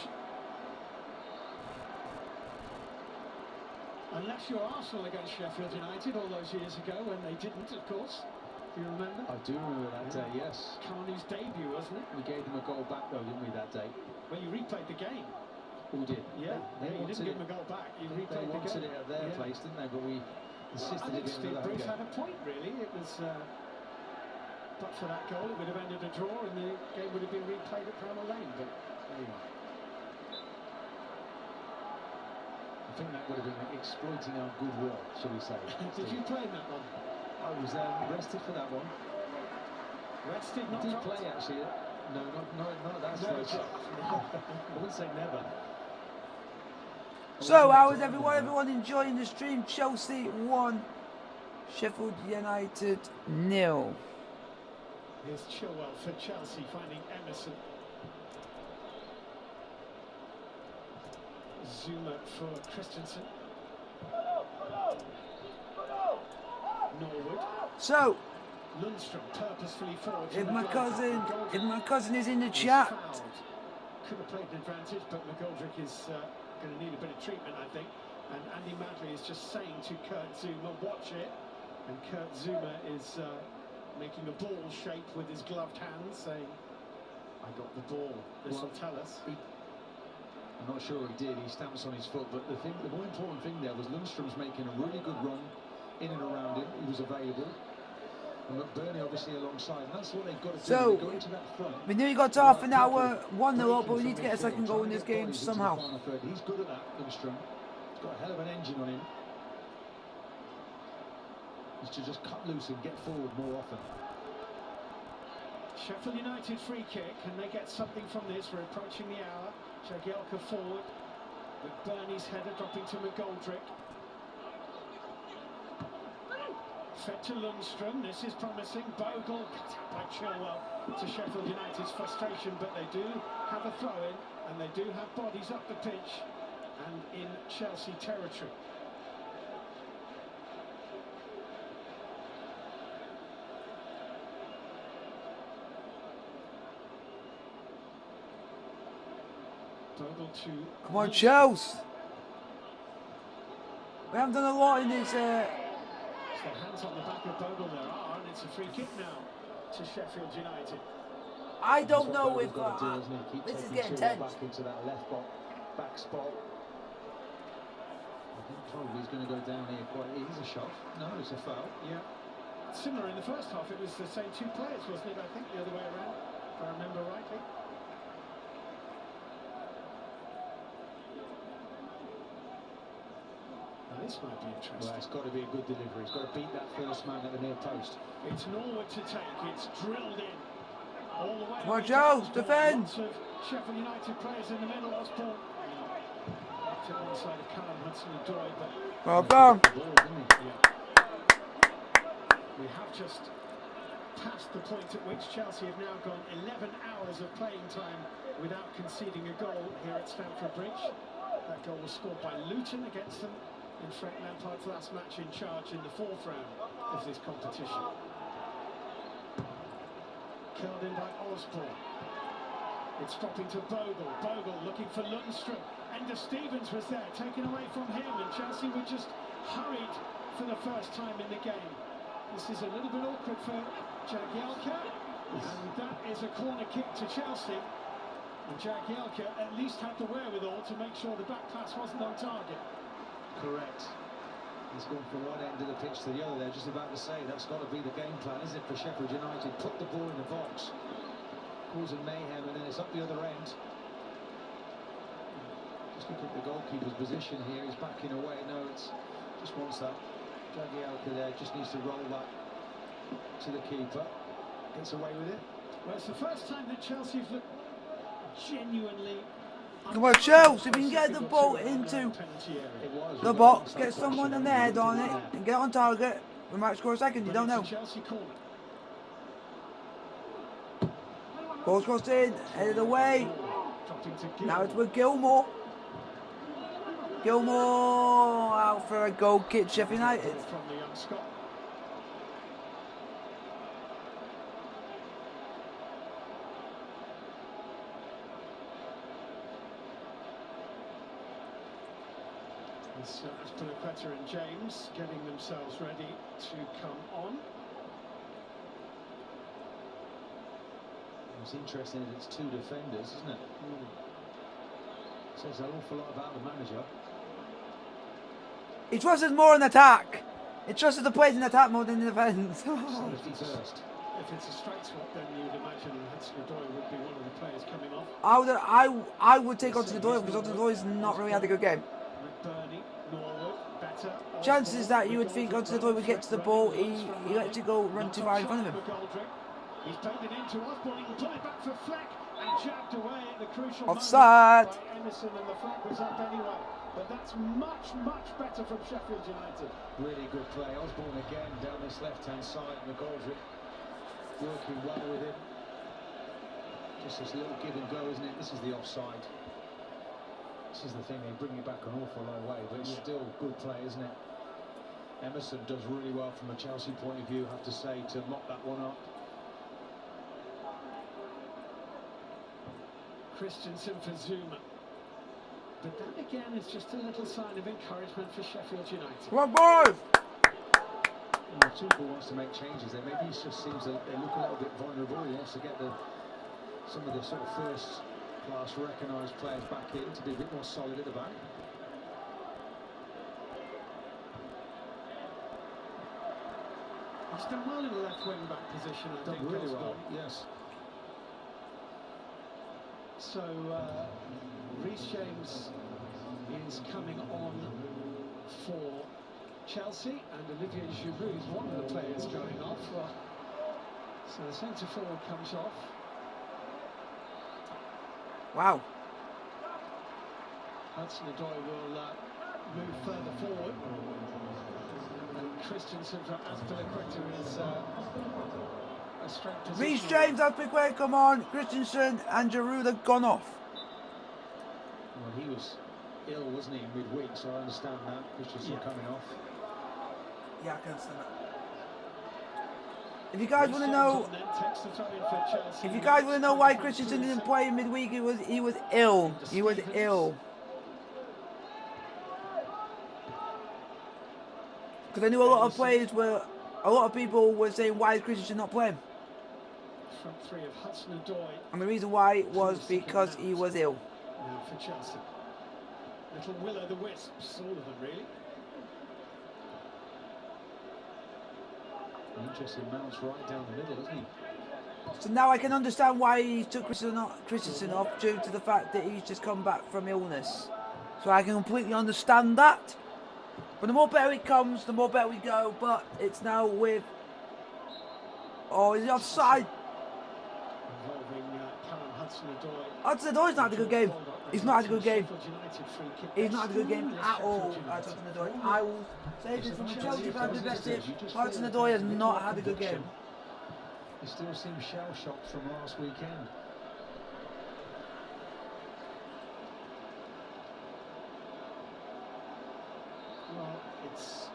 Unless you're Arsenal against Sheffield United all those years ago when they didn't, of course. Do you remember? I do remember that day, yes. Carney's debut, wasn't it? We gave them a goal back, though, didn't we, that day? Well, you replayed the game. We did. Yeah, they you didn't give them a goal back. You replayed the game. They wanted it at their place, didn't they? But we insisted I think it Steve Bruce had a point, really. It was, but for that goal, it would have ended a draw and the game would have been replayed at Bramall Lane. But there you are. think that would have been exploiting our goodwill, shall we say. Did you play in that one? I was rested for that one. Rested, I not did dropped? play actually. No, not at that Never stage. dropped. I wouldn't say never. So, how is everyone? Everyone enjoying the stream? Chelsea 1, Sheffield United 0. Here's Chilwell for Chelsea, finding Emerson. Zuma for Christensen. Norwood. So, Lundstrom purposefully forward. if my cousin is in the chat, Could have played an advantage, but McGoldrick is going to need a bit of treatment, I think. And Andy Madley is just saying to Kurt Zuma, watch it. And Kurt Zuma is making a ball shape with his gloved hands, saying, I got the ball. This will tell us. I'm not sure he did. He stamps on his foot, but the more important thing there was Lundstrom's making a really good run in and around him. He was available. And McBurney obviously alongside, and that's what they've got to do. So, go into that front. we nearly got to half an hour, 1-0 up, but we need to get a second goal in this game somehow. He's good at that, Lundstrom. He's got a hell of an engine on him. He's to just cut loose and get forward more often. Sheffield United free kick, and they get something from this. We're approaching the hour. Jagielka forward. McBurney's header dropping to McGoldrick. Fed to Lundstrom. This is promising. Bogle cut out by Chilwell to Sheffield United's frustration, but they do have a throw-in, and they do have bodies up the pitch and in Chelsea territory. Bogle to... Come on, Chelsea! We haven't done a lot in this. So hands on the back of Bogle there are, and it's a free kick now to Sheffield United. I don't know if This is getting tense. Back into that left back spot. I think probably he's going to go down here quite. It is a shot. No, it's a foul. Yeah. Similar in the first half. It was the same two players, wasn't it? I think the other way around, if I remember rightly. Now this might be interesting. Well, it's got to be a good delivery. It's got to beat that first man at the near post. It's Norwood to take. It's drilled in. All the way. Come on, Jones, defend! Lots of Sheffield United players in the middle. Osborne. Left it one side of Callum Hudson-Odoi, but... Well done. We have just passed the point at which Chelsea have now gone 11 hours of playing time without conceding a goal here at Stamford Bridge. That goal was scored by Luton against them in Frank Lampard's last match in charge in the 4th round of this competition. Curled in by Osborne. It's dropping to Bogle. Bogle looking for Lundstrom. Ender Stevens was there, taken away from him, and Chelsea were just hurried for the first time in the game. This is a little bit awkward for Jagielka, and that is a corner kick to Chelsea. And Jagielka at least had the wherewithal to make sure the back pass wasn't on target. Correct. He's gone from one end of the pitch to the other there, just about to say that's got to be the game plan, isn't it, for Sheffield United? Put the ball in the box, causing mayhem, and then it's up the other end. Just look at the goalkeeper's position here, he's backing away. No, it's just wants that. Jagielka there just needs to roll that to the keeper. Gets away with it. Well, it's the first time that Chelsea have looked genuinely... Come on, Chelsea, if we can get the ball into the box, get someone in the head on it, and get on target, we might score a second, you don't know. Ball's crossed in, headed away. Now it's with Gilmore. Gilmore out for a goal kick, Sheffield United. It's Aspilicueta and James getting themselves ready to come on. It's interesting that it's two defenders, isn't it? Says an awful lot about the manager. He trusts us more in attack. He trusts the players in attack more than in defence. Safety first. If it's a straight swap, then you'd imagine Hudson-Odoi would be one of the players coming off. I would take Hudson-Odoi because Hudson-Odoi has not really had a good game. McBurney. chances that you would think Hudson-Odoi would get to the ball, he lets it go run too far in front of him. He's played it into Osborne, he can pull it back for Fleck and jabbed away at the crucial Offside. moment by Emerson, and the flag was up anyway. But that's much better from Sheffield United. Really good play. Osborne again down this left-hand side, McGoldrick working well with him. Just this little give and go, isn't it? This is the offside. This is the thing, they bring you back an awful long way, but it's still good play, isn't it? Emerson does really well from a Chelsea point of view, I have to say, to mop that one up. Christensen for Zuma. But that again is just a little sign of encouragement for Sheffield United. Come on, boys! Tuchel wants to make changes there. Maybe it just seems that they look a little bit vulnerable. He wants to get some of the sort of first-class recognised players back in to be a bit more solid at the back. He's done well in the left wing back position, I think. Done really well, yes. So, Reece James is coming on for Chelsea, and Olivier Giroud is one of the players going off. So the centre forward comes off. Wow. Hudson-Odoi will move further forward. And Christensen for Azpilicueta is a straight position. Reece James, Azpilicueta, come on. Christensen and Giroud have gone off. Well, he was ill, wasn't he, in midweek, so I understand that. Christensen coming off. Yeah, I can understand that. If you guys want to know, why Christensen didn't play in midweek, he was ill. He was ill. Because I knew a lot of people were saying, why is Christensen not playing? Front three of Hudson-Odoi. And the reason why was because he was ill. Now for Chelsea. Little will-o'-the-wisps, all of them really. Interesting, Mount's right down the middle, isn't he? So now I can understand why he took Christensen off due to the fact that he's just come back from illness. So I can completely understand that. But the more better it comes, the more better we go. But it's now with... Oh, is he offside? Involving Callum Hudson-Odoi. Hudson-Odoi's not had a good game. He's not had a good game. He's not had a good game at all, Hudson-Odoi. I will say this from a Chelsea fan perspective. Hudson-Odoi has not had a good game. He still seems shell-shocked from last weekend. Well, it's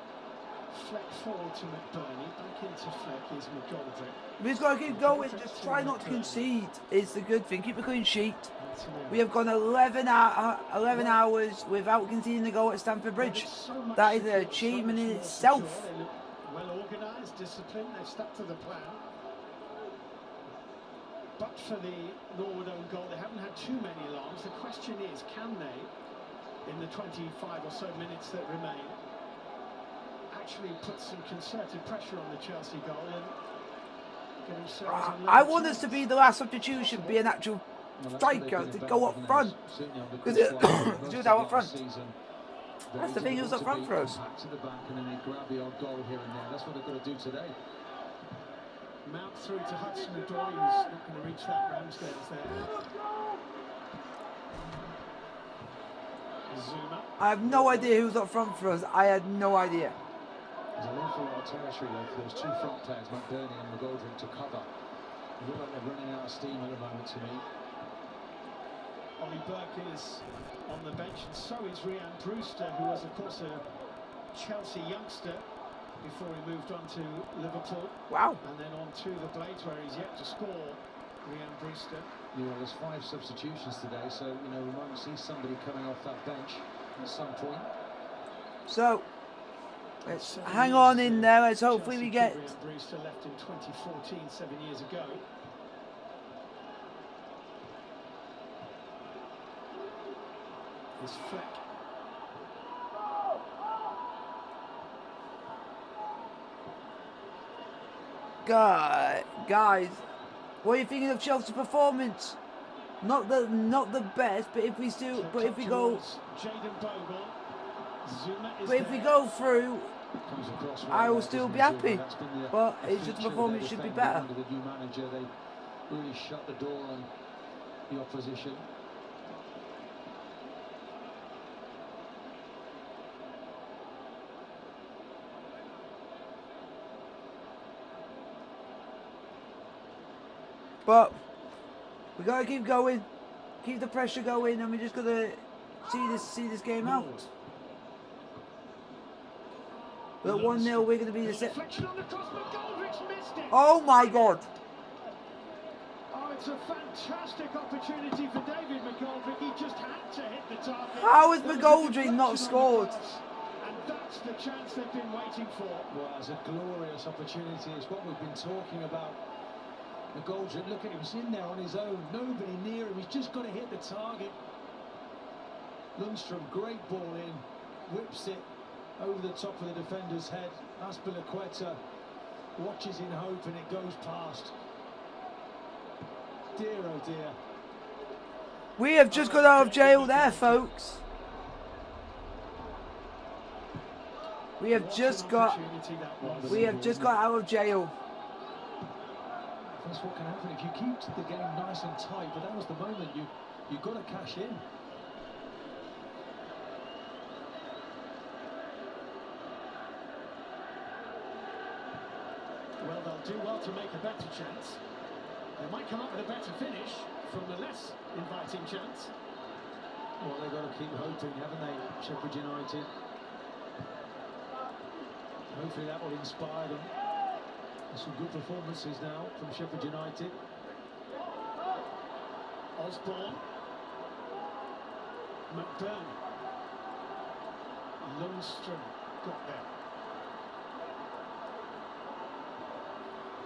Fleck forward to McBurney, back into Fleck is McGoldrick. We've got to keep going, just try not to concede. It's the good thing, keep a clean sheet. We have gone 11 hours without conceding a goal at Stamford Bridge. That is an achievement in itself. They look well organised, disciplined, they've stuck to the plan. But for the Norwood own goal, they haven't had too many alarms. The question is, can they, in the 25 or so minutes that remain, actually put some concerted pressure on the Chelsea goal and get themselves a I want us to be the last substitution, be an actual striker to go up front. Because it's out up front. That's the thing, who's up front for us. To the back and then they grab the odd goal here and there. That's what they've got to do today. Mount through to Hudson-Odoi, who's not going to reach that Ramsdale's there. Zuma. I have no idea who's up front for us. I had no idea. There's an awful lot of territory though for those two front players, McBurney and McGoldrick, to cover. They look like they're running out of steam at the moment to me. Ollie Burke is on the bench, and so is Rhian Brewster, who was, of course, a Chelsea youngster before he moved on to Liverpool. Wow. And then on to the Blades, where he's yet to score, Rhian Brewster. Yeah, well, there's 5 substitutions today, so, you know, we might see somebody coming off that bench at some point. So, let's hang on in there. Let's hopefully we get... Rhian Brewster left in 2014, 7 years ago. This Fleck. Guys, what are you thinking of Chelsea's performance? Not the best, but if we go, Jaden Bogle. But if we go through, I will still be happy. But it's just a performance should be better. Under the new manager, they really shut the door on the opposition. But we gotta keep going, keep the pressure going, and we just gotta see this game out. But 1-0, we're gonna be the set. Oh my God! Oh, it's a fantastic opportunity for David McGoldrick. He just had to hit the target. How has McGoldrick not scored? And that's the chance they've been waiting for. Well, it's a glorious opportunity. It's what we've been talking about. McGoldrick, look at him, he's in there on his own, nobody near him, he's just got to hit the target. Lundstrom, great ball in, whips it over the top of the defender's head. Azpilicueta watches in hope and it goes past. Dear oh dear. We have just got out of jail there, folks. We have just got out of jail. That's what can happen if you keep the game nice and tight, but that was the moment you've got to cash in. Well, they'll do well to make a better chance. They might come up with a better finish from the less inviting chance. Well, they've got to keep hoping, haven't they, Sheffield United? Hopefully that will inspire them. Some good performances now from Sheffield United. Osborne. McBurney. Lundstrom got there.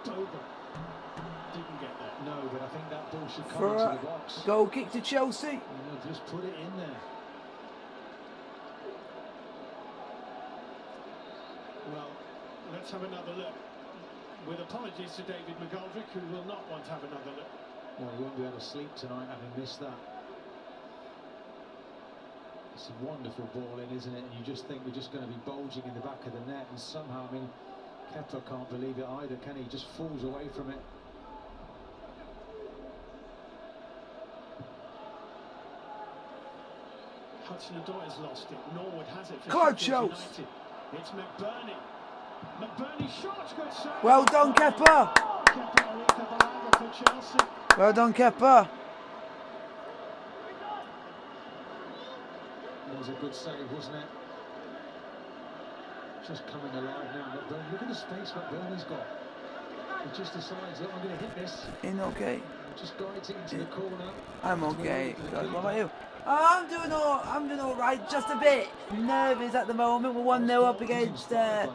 Dogan didn't get there. No, but I think that ball should come For into a the box. goal kick to Chelsea. You know, just put it in there. Well, let's have another look. With apologies to David McGoldrick, who will not want to have another look. Well, he won't be able to sleep tonight having missed that. It's a wonderful ball in, isn't it? And you just think we're just going to be bulging in the back of the net, and somehow, I mean, Kepa can't believe it either, can he? Just falls away from it. Hudson-Odoi has lost it. Norwood has it for God, Sheffield Chels. United. It's McBurney. McBurney shot, good save. Well done, Kepa. Kepa Arrizabalaga for Chelsea. Well done, Kepa. That was a good save, wasn't it? Just coming alive now, McBurney. Look at the space McBurney's got. He just decides, look, I'm going to hit this. In okay. Just guides it into the corner. I'm okay. What about you? I'm doing all right. Just a bit nervous at the moment. We're 1-0 up against a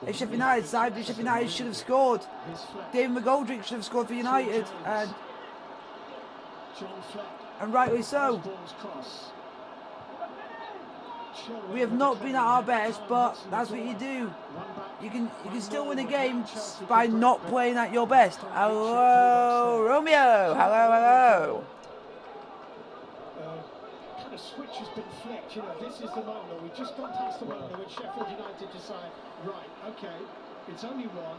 Sheffield United side, but Sheffield United should have scored. David McGoldrick should have scored for United, and rightly so. We have not been at our best, but that's what you do. You can still win a game by not playing at your best. Hello, Romeo. Hello. Kind of switch has been flicked. You know, this is the moment. We've just gone past the moment in which Sheffield United decide, right, okay, it's only one.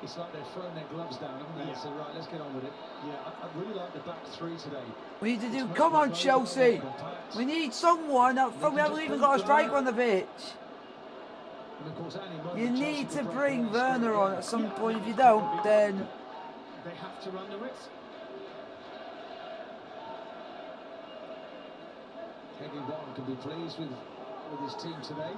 It's like they've thrown their gloves down, haven't they? Yeah. So right, let's get on with it. Yeah, I really like the back three today. We need to do. Come on, Chelsea. We need someone up front. We haven't even got a striker on the pitch. You need to bring Werner on at some point. If you don't, then they have to run the risk. Kevin Bond can be pleased with his team today.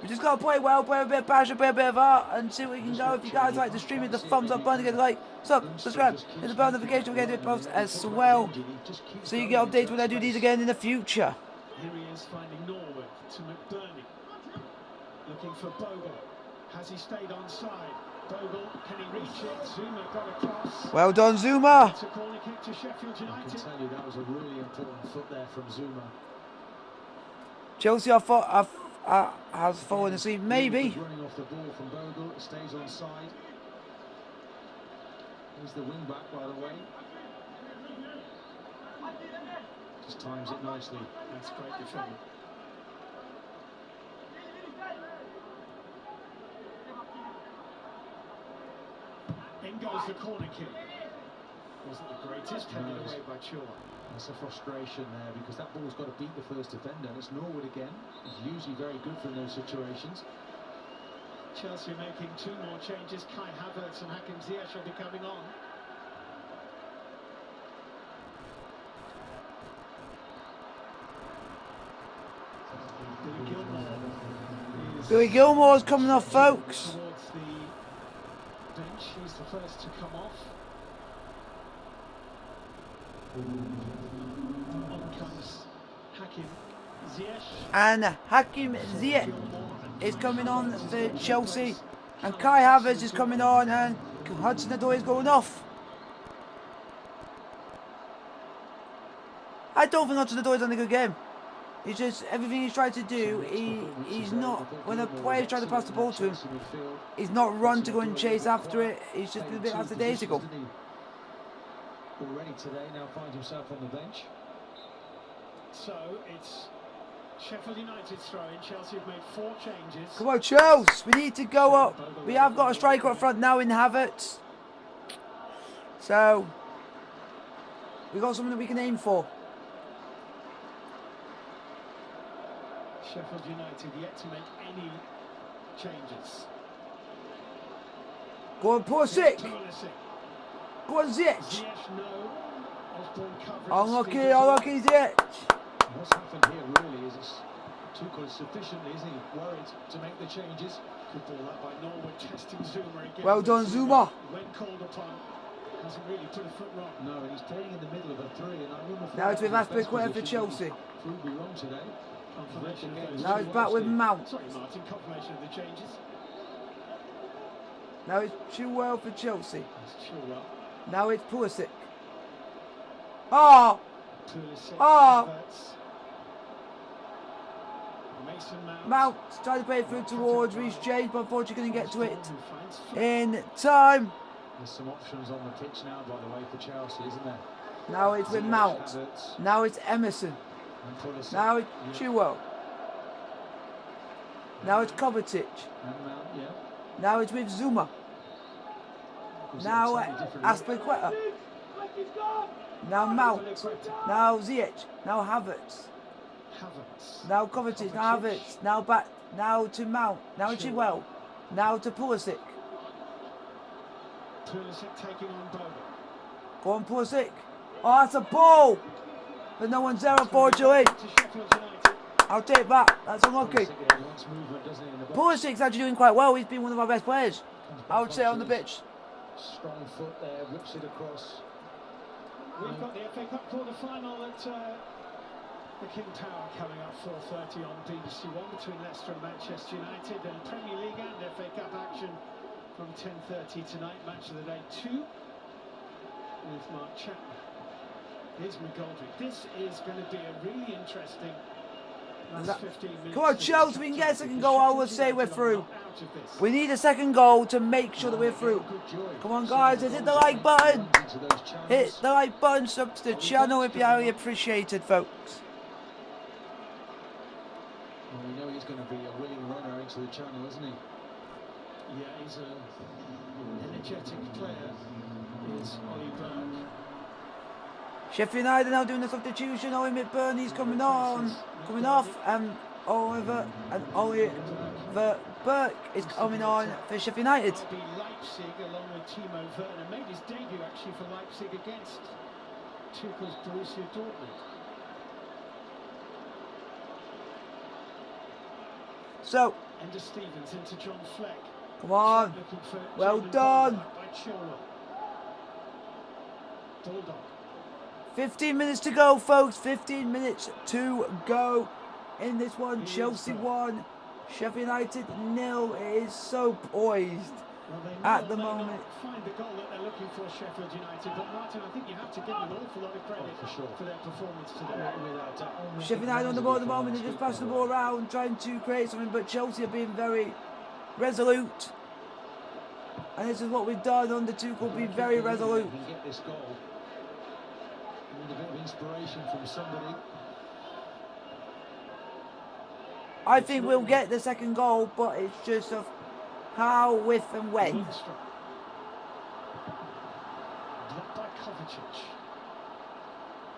we just got to play well, play a bit of passion, play a bit of art, and see where we can go. If you guys like the stream, hit the thumbs up button, get a like, subscribe, hit the bell notification, we're going to do posts as well, so you get updates when I do these again in the future. Here he is finding Norwood to McBurney. Looking for Bogle. Has he stayed onside? Bogle, can he reach it? Zuma got across. Well done, Zuma. It's a corner kick to Sheffield United. I can tell you that was a really important foot there from Zuma. Chelsea has fallen asleep, maybe. Running off the ball from Bogle, it stays onside. Here's the wing back, by the way. Just times it nicely. That's great defending. In goes the corner kick. Wasn't the greatest, headed away by Chua. That's a frustration there because that ball's got to beat the first defender. And it's Norwood again. He's usually very good for those situations. Chelsea making 2 more changes. Kai Havertz and Hakim Ziyech will be coming on. Billy Gilmore's coming off, folks. Towards the bench, he's the first to come off. On comes Hakim Ziyech. And Hakim Ziyech is coming on for Chelsea. And Kai Havertz is coming on, and Hudson-Odoi is going off. I don't think Hudson-Odoi is on a good game. He's just, everything he's tried to do, he's not, when a player's trying to pass the ball to him, he's not run to go and chase after it. He's just been a bit lackadaisical. Already today, now finds himself on the bench. So it's Sheffield United's throw in. Chelsea have made 4 changes. Come on, Chelsea, we need to go up. We have got a striker up front now in Havertz. So, we've got something that we can aim for. Sheffield United yet to make any changes. Go on, Pulisic. Go on, Ziyech. Ziyech, no. Osborne covering. Unlucky, unlucky, Ziyech. What's happened here really is it's Tuchel sufficiently, isn't he, worried to make the changes. Good ball up by Norwood, testing Zuma again. Well done, Zuma. When called upon, hasn't really put a foot wrong. No, and he's playing in the middle of a 3, and I wouldn't have Now it's with thought that was Aspilicueta his for best Chelsea. position. Proved me wrong today. Confirmation of those Now it's back with Mount. Sorry, Martin, confirmation of the changes. Now it's Chilwell for Chelsea. That's Chilwell. Now it's Pulisic. Oh! Pulisic, Oh! Havertz. Mason Mount. Mount trying to play it through towards Reece James, but unfortunately couldn't get to it in time. There's some options on the pitch now, by the way, for Chelsea, isn't there? Now it's with Mount. Havertz, Now it's Emerson. and Pulisic. Now it's Chilwell. Now it's Kovacic. And Mount, yeah. Now it's with Zuma. Now Aspilicueta. Now Mount. Now Ziyech. Now Havertz. Now Kovacic. Now Havertz. Now back. Now to Mount. Now Chilwell. Now to Pulisic. Pulisic taking on Bowen. Go on, Pulisic. Oh, that's a ball. But no one's there, unfortunately. I'll take that. That's unlucky. Pulisic's actually doing quite well. He's been one of our best players, I would say, on the pitch. Strong foot there, whips it across. We've got the FA Cup quarter-final at the King Power coming up 4:30 on BBC One between Leicester and Manchester United, and Premier League and FA Cup action from 10:30 tonight. Match of the day 2 with Mark Chapman. Here's McGoldrick. This is going to be a really interesting last 15 minutes. Come on, Chelsea, we can get a second goal. I will say we're through. We need a second goal to make sure that we're through. Come on, guys, hit the like button. Hit the like button, sub to the channel. It'd be highly appreciated, folks. Well, we know he's going to be a willing runner into the channel, isn't he? Yeah, he's an energetic player. Is Ollie Burke. Sheffield United now doing the substitution. Owen McBurney's coming on, coming off, and Oliver Burke is coming on for Sheffield United. RB Leipzig along with Timo Werner made his debut actually for Leipzig against Tuchel's Borussia Dortmund. So, Ender Stevens into John Fleck. Come on, well done. By Chilwell. Bulldog. 15 minutes to go, folks. 15 minutes to go in this one. Chelsea 1, Sheffield United 0. It is so poised at the moment. Find the goal that they're looking for, Sheffield United. But Martin, I think you have to give them an awful lot of credit for their performance today. Sheffield United on the ball at the moment. They're just passing the ball around, trying to create something. But Chelsea are being very resolute. And this is what we've done under Tuchel, be very resolute. Get this goal. A bit of inspiration from somebody. I think we'll get the second goal, but it's just of how, with, and when. Blocked by Kovacic.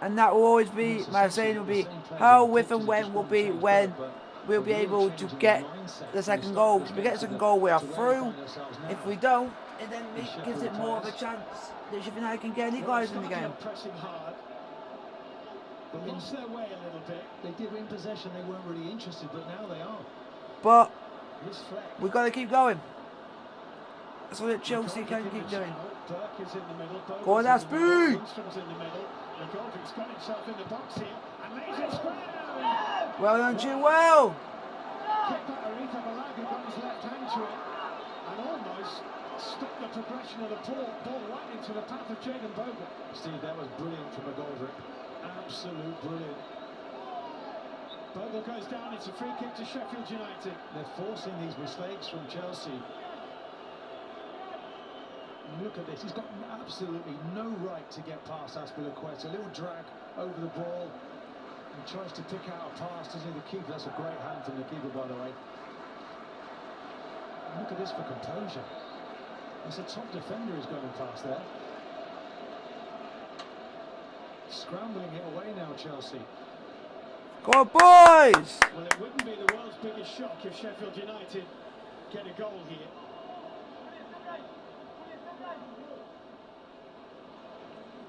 And that will always be, my saying will be, how, with, and when will be when we'll be able to get the second goal. If we get the second goal, we are through. If we don't, it then gives it more of a chance that Sheffield United can get any guys in the game. Pressing hard. But lost their way a little bit. They did win possession, they weren't really interested, but now they are. But we've got to keep going. That's what Chelsea can keep doing. Burke is in the middle. Go on, that's big! Lundstrom's in the middle. McGoldrick's got himself in the box here and lays it square. Well done, Chilwell! Kepa Arrizabalaga got his left hand to it and almost stopped the progression of the ball right into the path of Jayden Bogle. Steve, that was brilliant from McGoldrick. Absolute brilliant. Bogle goes down, it's a free kick to Sheffield United. They're forcing these mistakes from Chelsea. Look at this, he's got absolutely no right to get past Azpilicueta. A little drag over the ball. He tries to pick out a pass, doesn't he? The keeper, that's a great hand from the keeper, by the way. And look at this for composure. It's a top defender who's going past there. Scrambling it away now, Chelsea. Go on, boys! Well, it wouldn't be the world's biggest shock if Sheffield United get a goal here.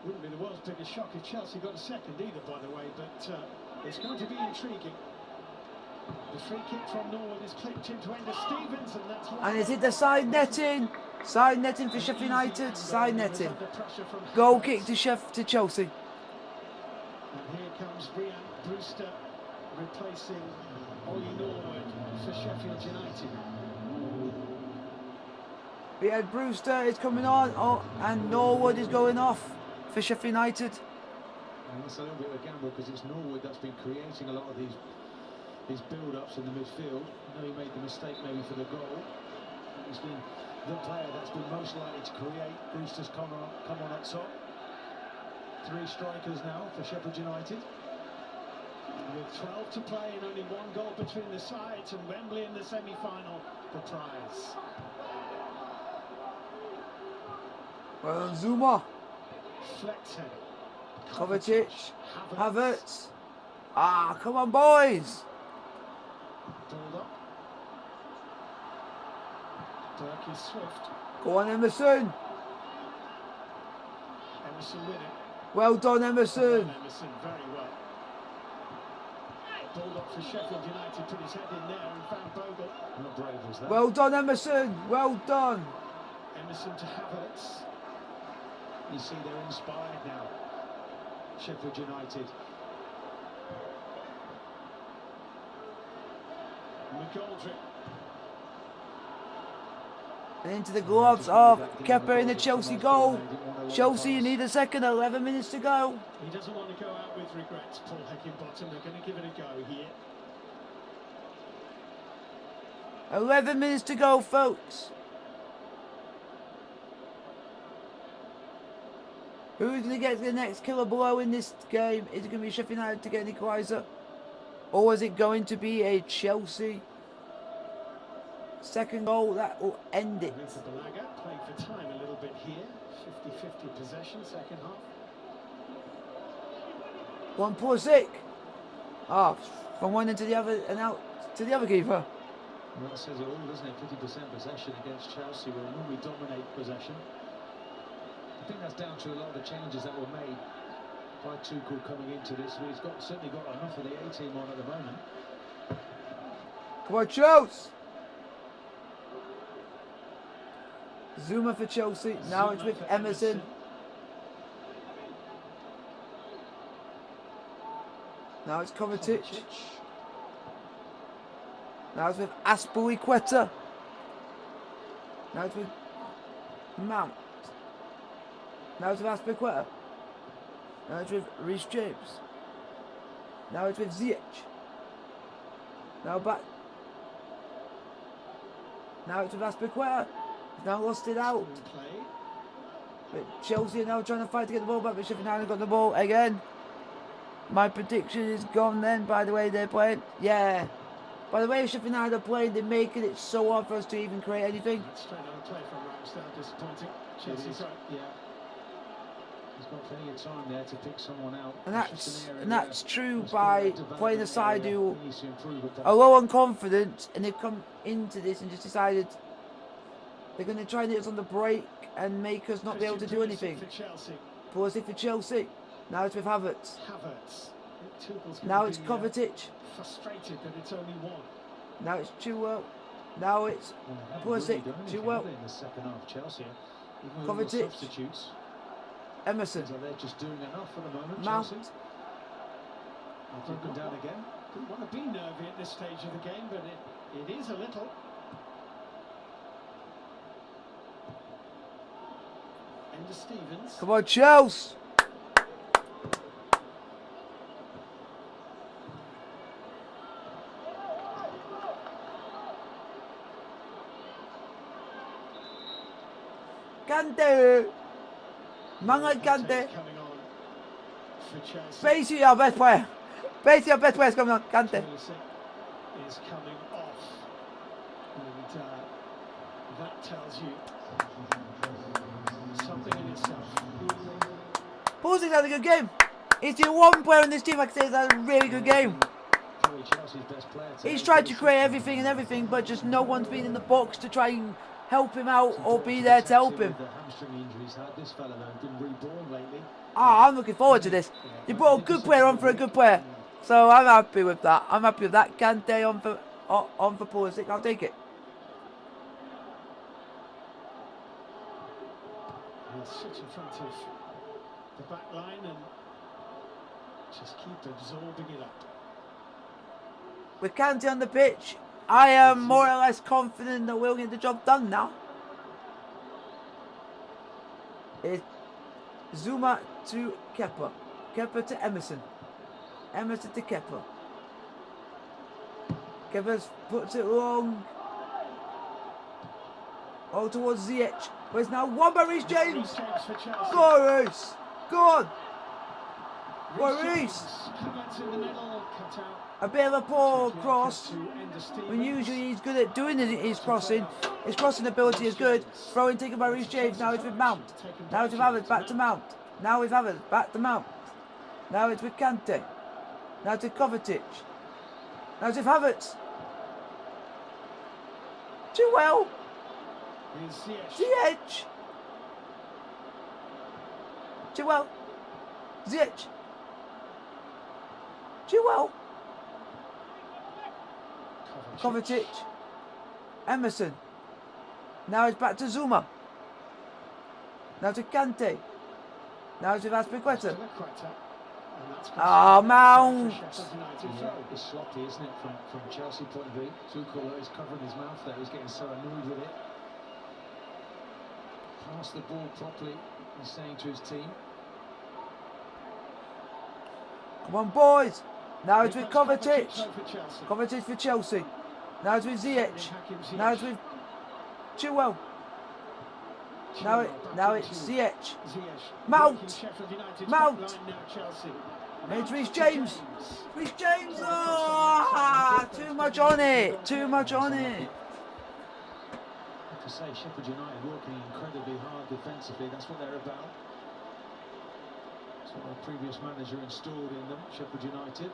Wouldn't be the world's biggest shock if Chelsea got a second either, by the way, but it's going to be intriguing. The free kick from Norwood is clipped into Ender Stevens, and that's why... And is it the side netting? Side netting for Sheffield United, side netting. Goal kick to Chelsea. And here comes Ryan Brewster replacing Ollie Norwood for Sheffield United. Yeah, Brewster is coming on, and Norwood is going off for Sheffield United. And that's a little bit of a gamble because it's Norwood that's been creating a lot of these build-ups in the midfield. I know he made the mistake maybe for the goal. He's been the player that's been most likely to create. Brewster's come on up top. 3 strikers now for Sheffield United. With 12 to play and only 1 goal between the sides, and Wembley in the semi-final, the prize. Well done, Zuma. Flexen. Kovacic. Havertz. Ah, come on, boys. Build up. Burke is swift. Go on, Emerson. Emerson with it. Well done, Emerson. Emerson very well. Build up for Sheffield United, put his head in there and found Bogle. Not brave was that. Well done, Emerson. Well done. Emerson to Havertz. You see they're inspired now. Sheffield United. McGoldrick. And into the gloves of Kepa in the Chelsea goal. Chelsea, you need a second, 11 minutes to go. He doesn't want to go out with regrets, Paul Heckingbottom. They're going to give it a go here. 11 minutes to go, folks. Who's going to get the next killer blow in this game? Is it going to be Sheffield United to get an equaliser? Or is it going to be a Chelsea second goal that will end it? Balaga playing for time a little bit here. 50-50 possession, second half. One poor sick. Ah, from one end to the other and out to the other keeper. Well, that says it all, doesn't it? 50% possession against Chelsea, where normally dominate possession. I think that's down to a lot of the changes that were made by Tuchel coming into this. But he's certainly got enough of the A-team on at the moment. Come on, Chelsea! Zuma for Chelsea. Now it's with Emerson. Now it's Kovacic. Now it's with Azpilicueta. Now it's with Mount. Now it's with Azpilicueta. Now it's with Reece James. Now it's with Ziyech. Now back. Now it's with Azpilicueta. He's now lost it out. But Chelsea are now trying to fight to get the ball back, but Sheffield United got the ball again. My prediction is gone then, by the way they're playing. Yeah. By the way Sheffield United are playing, they're making it so hard for us to even create anything. Straight on the play from Ramsdale, disappointing. Chelsea's right. Yeah. He's got plenty of time there to pick someone out. And that's true by playing a side who are low on confidence, and they've come into this and just decided they're going to try and hit us on the break and make us not be able to do anything. Pulisic for Chelsea. Now it's with Havertz. Now it's Kovacic. Frustrated that it's only one. Now it's Chilwell. Now it's Pulisic. Chilwell. In the second half, Chelsea. Kovacic. Substitutes. Emerson. So they're just doing enough for the moment. Mount. Chelsea. Broken down again. Didn't want to be nervy at this stage of the game, but it is a little. Ender Stevens. Come on, Chelsea. Kante. Manga Kante. Basically our best player. Basically our best player is coming on. Kante. Is coming off. And that tells you something in itself. Pulisic's had a good game. He's the one player in this team I can say has had a really good game. He's tried to create everything, but just no one's been in the box to try and help him out or be there to help him. I'm looking forward to this. You brought a good player on for a good player. So I'm happy with that. I'm happy with that. Kante on for Pulisic. I'll take it. He'll sit in front of the back line and just keep absorbing it up. With Kante on the pitch, I am more or less confident that we'll get the job done now. It's Zuma to Kepa. Kepa to Emerson. Emerson to Kepa. Kepa puts it long. All towards Ziyech. Where's now one by Reece James. Go on, Reece. Go on. Go on, Reece. A bit of a poor cross. When usually he's good at doing his crossing. His crossing ability is good. Throwing taken by Reece James. Now it's with Mount. Now it's with Havertz. Back to Mount. Now with Havertz. Back to Mount. Now it's with Kante. Now to Kovacic. Now it's with Havertz. Too well. Ziyech. Too well. Ziyech. Too well. Kovacic. Emerson. Now it's back to Zuma. Now to Kante. Now it's with Aspilicueta. Oh, Mount. Yeah, it's sloppy, isn't it, from Chelsea point of view. Tuchel is covering his mouth there. He's getting so annoyed with it. Pass the ball properly, he's saying to his team. Come on, boys. Now it's with Kovacic. Kovacic for Chelsea. Now it's with Ziyech. Now it's with Chilwell. Now it's Ziyech. Mount. Mount. It's Reece James. Reece James. Oh, too much on it. Too much on it. To say Sheffield United working incredibly hard defensively, that's what they're about. That's what their previous manager installed in them, Sheffield United.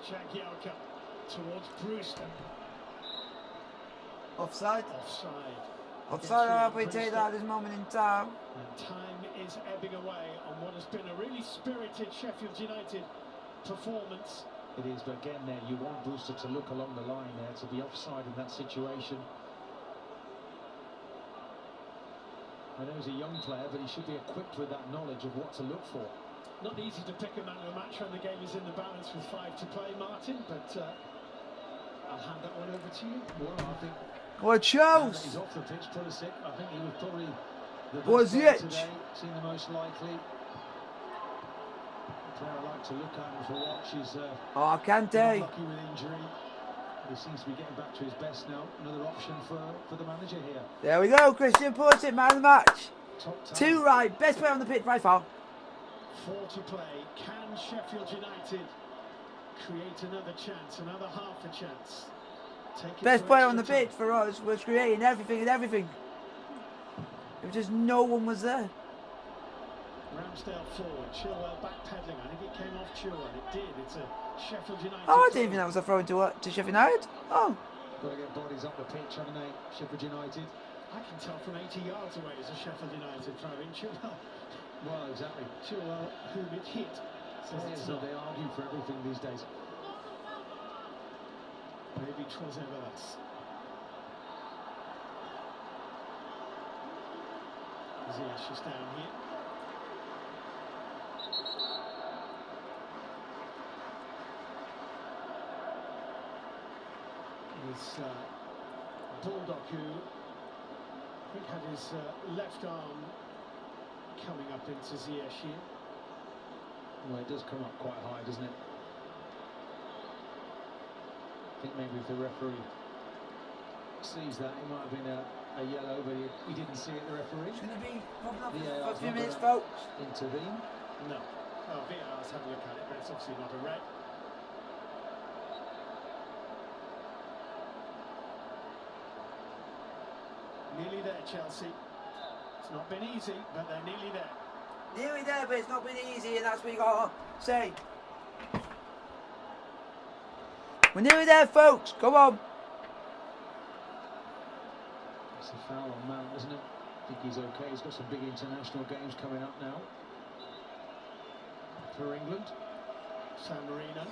Jagielka towards Brewster. Offside? Offside. Offside, I'll happily take that at this moment in time. And time is ebbing away on what has been a really spirited Sheffield United performance. It is, but again there, you want Brewster to look along the line there, to be offside in that situation. I know he's a young player, but he should be equipped with that knowledge of what to look for. Not easy to pick a man of the match when the game is in the balance with 5 to play, Martin, but I'll hand that one over to you. Well, I think Come on, Chelsea. He's off the pitch, Pulisic. I think he was probably the Go on, best player Ziyech. today. Seemed the most likely. The player I like to look at and to watch is Oh, Kante. lucky with injury. He seems to be getting back to his best now. Another option for the manager here. There we go, Christian Pulisic, man of the match. Top 10. 2 right, best player on the pitch by far. 4 to play. Can Sheffield United create another chance, another half a chance? Take it Best to player on the extra time. pitch for us was creating everything and everything. If just no one was there. Ramsdale forward, Chilwell backpedaling. I think it came off Chilwell. It did. It's a Sheffield United. Oh, I didn't even think that was a throw to Sheffield United. Oh. Got to get bodies up the pitch, haven't they? Sheffield United. I can tell from 80 yards away it's a Sheffield United throw in. Chilwell. Well, exactly. Chilwell, whom it hit, says it's not. They argue for everything these days. Maybe 'twas ever thus. Ziyech is down here. It's Baldock, who I think had his left arm coming up into Ziyech here. Well, it does come up quite high, doesn't it? I think maybe if the referee sees that, it might have been a yellow, but he didn't see it, the referee. It's going to be popping up VAR's for a few not minutes, gonna folks. Intervene. No. Oh, VAR's had a look at it, but it's obviously not a red. Nearly there, Chelsea. It's not been easy, but they're nearly there. Nearly there, but it's not been easy, and that's what you got to say. We're nearly there, folks. Come on. It's a foul on Mount, isn't it? I think he's okay. He's got some big international games coming up now for England. San Marino.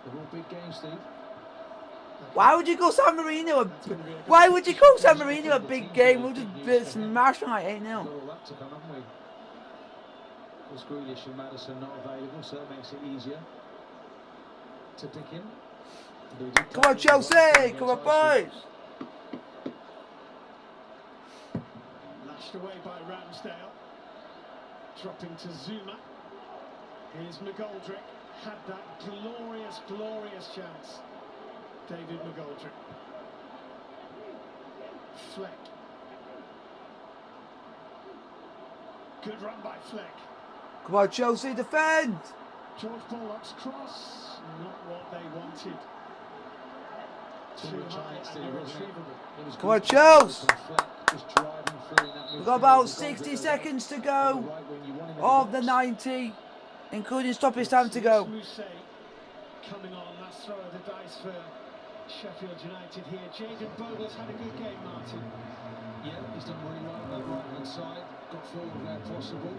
They're all big games, Steve. Why would you call San Marino Why would you call San Marino a big game? We'll just smash them like 8-0. Got all that to come, haven't we? Of course, Grealish and Maddison not available, so that makes it easier to pick him. Come on, Chelsea! Come on, boys! Lashed away by Ramsdale. Dropping to Zuma. Here's McGoldrick. Had that glorious, glorious chance. David McGoldrick. Fleck. Good run by Fleck. Come on, Chelsea, defend! George Baldock's cross. Not what they wanted. Too high and irretrievable. Come on, Chelsea! We've got about 60 seconds to go of the 90, including stoppage time to go. Coming on, last throw of the dice for Sheffield United here. Jayden Bogle's had a good game, Martin. Yeah, he's done really well on that right-hand side. Got forward where possible.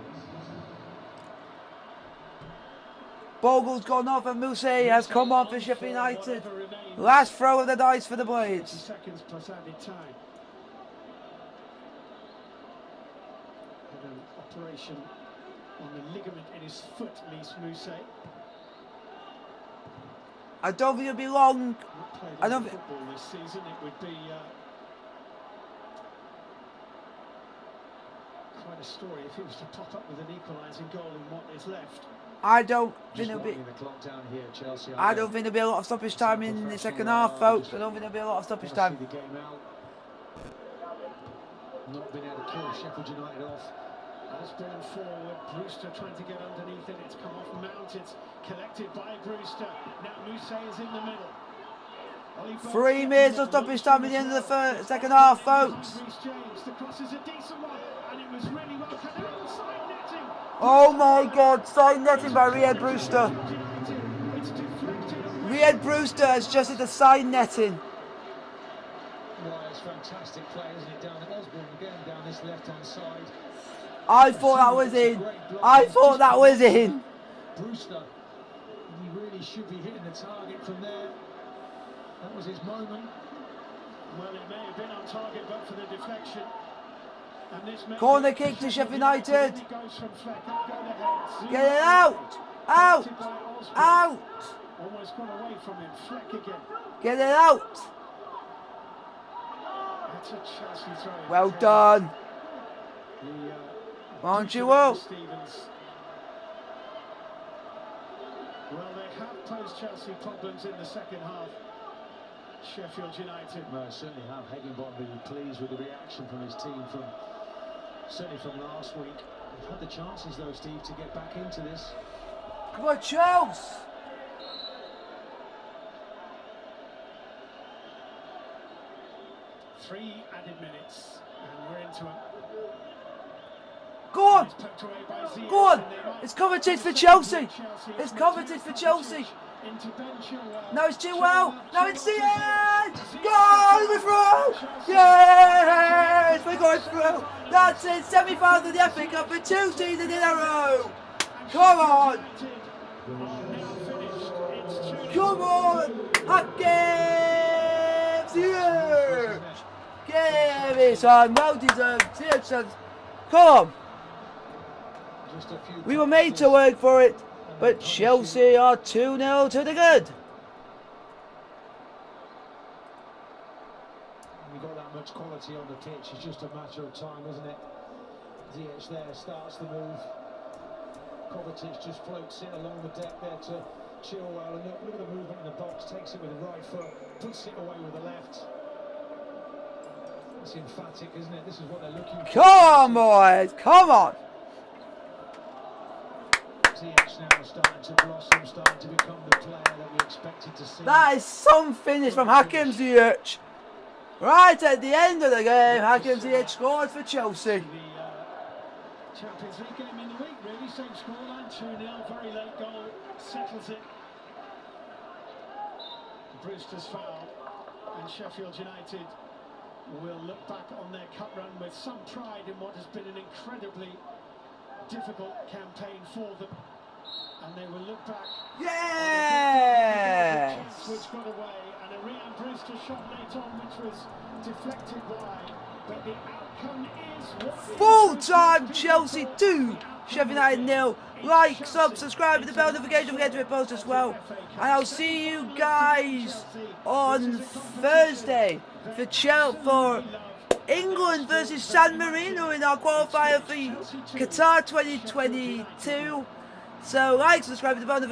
Bogle's gone off and Mousse has come on for Sheffield United. Last throw of the dice for the boys. 30 seconds plus added time. Had an operation on the ligament in his foot, Lys Mousse. I don't think it'll be long. I don't think. Football this season, it would be quite a story if he was to pop up with an equalising goal in what is left. I don't think there'll be. The clock down here, Chelsea. I don't think there'll be a lot of stoppage time in the second half, folks. I don't think there'll be a lot of stoppage time. The game out. Not been able to kill Sheffield United off. Osborne forward, Brewster trying to get underneath it. It's come off Mount. It's collected by Brewster. Now Mousse is in the middle. 3 minutes of stoppage time at the end of the second half, folks. James, the cross is a decent one, and it was really well cut out. Side netting. Oh my God! Side netting by Riyad Brewster. Riyad Brewster has just hit the side netting. Well, it's fantastic play, isn't it? Down at Osborne again, down this left-hand side. I thought that was in. I thought that was in. Brewster, he really should be hitting the target from there. That was his moment. Well, it may have been on target, but for the deflection. And this Corner kick to Sheffield United. Goes from Fleck, up go the head. Get it out! Out! Out! Almost got away from him. Fleck again. Get it out! to Chelsea throw-in. Well done. Aren't you all? Stevens. Well, they have posed Chelsea problems in the second half. Sheffield United. No, certainly have. Higginbottom will be pleased with the reaction from his team certainly from last week. They've had the chances though, Steve, to get back into this. Come on, Chelsea. 3 added minutes, and we're into it. Go on! Go on! It's coveted for Chelsea! It's coveted for Chelsea! No, it's Chilwell! No, it's the end! Go! We're through! Yes! We're going through! That's it! Semi-final of the FA Cup for 2 seasons in a row! Come on! Come on! Hot games! Yeah! Give it on! Well deserved! Come on! We were made to work for it, but Chelsea are 2-0 to the good. You've got that much quality on the pitch, it's just a matter of time, isn't it? Ziyech there starts the move. Kovacic just floats it along the deck there to Chilwell, and look at the movement in the box, takes it with the right foot, puts it away with the left. It's emphatic, isn't it? This is what they're looking for. Come on, boys, come on. Ziyech now starting to blossom, starting to become the player that we expected to see. That is some finish from Hakim Ziyech. Right at the end of the game, Hakim Ziyech scored for Chelsea. The Champions League game in the week, really. Same scoreline, 2-0, very late goal, settles it. Brewster's foul, and Sheffield United will look back on their cup run with some pride in what has been an incredibly difficult campaign for them, and they will look back. Yes! Which got away, and a Ryan Brewster shot late on, which was deflected wide, but the outcome is what Full-time Chelsea 2, Sheffield United 0. Like, subscribe with the bell notification, don't forget to hit post as well. And I'll see you guys on Thursday for England versus San Marino in our qualifier for Qatar 2022. So like, subscribe with the bell notification.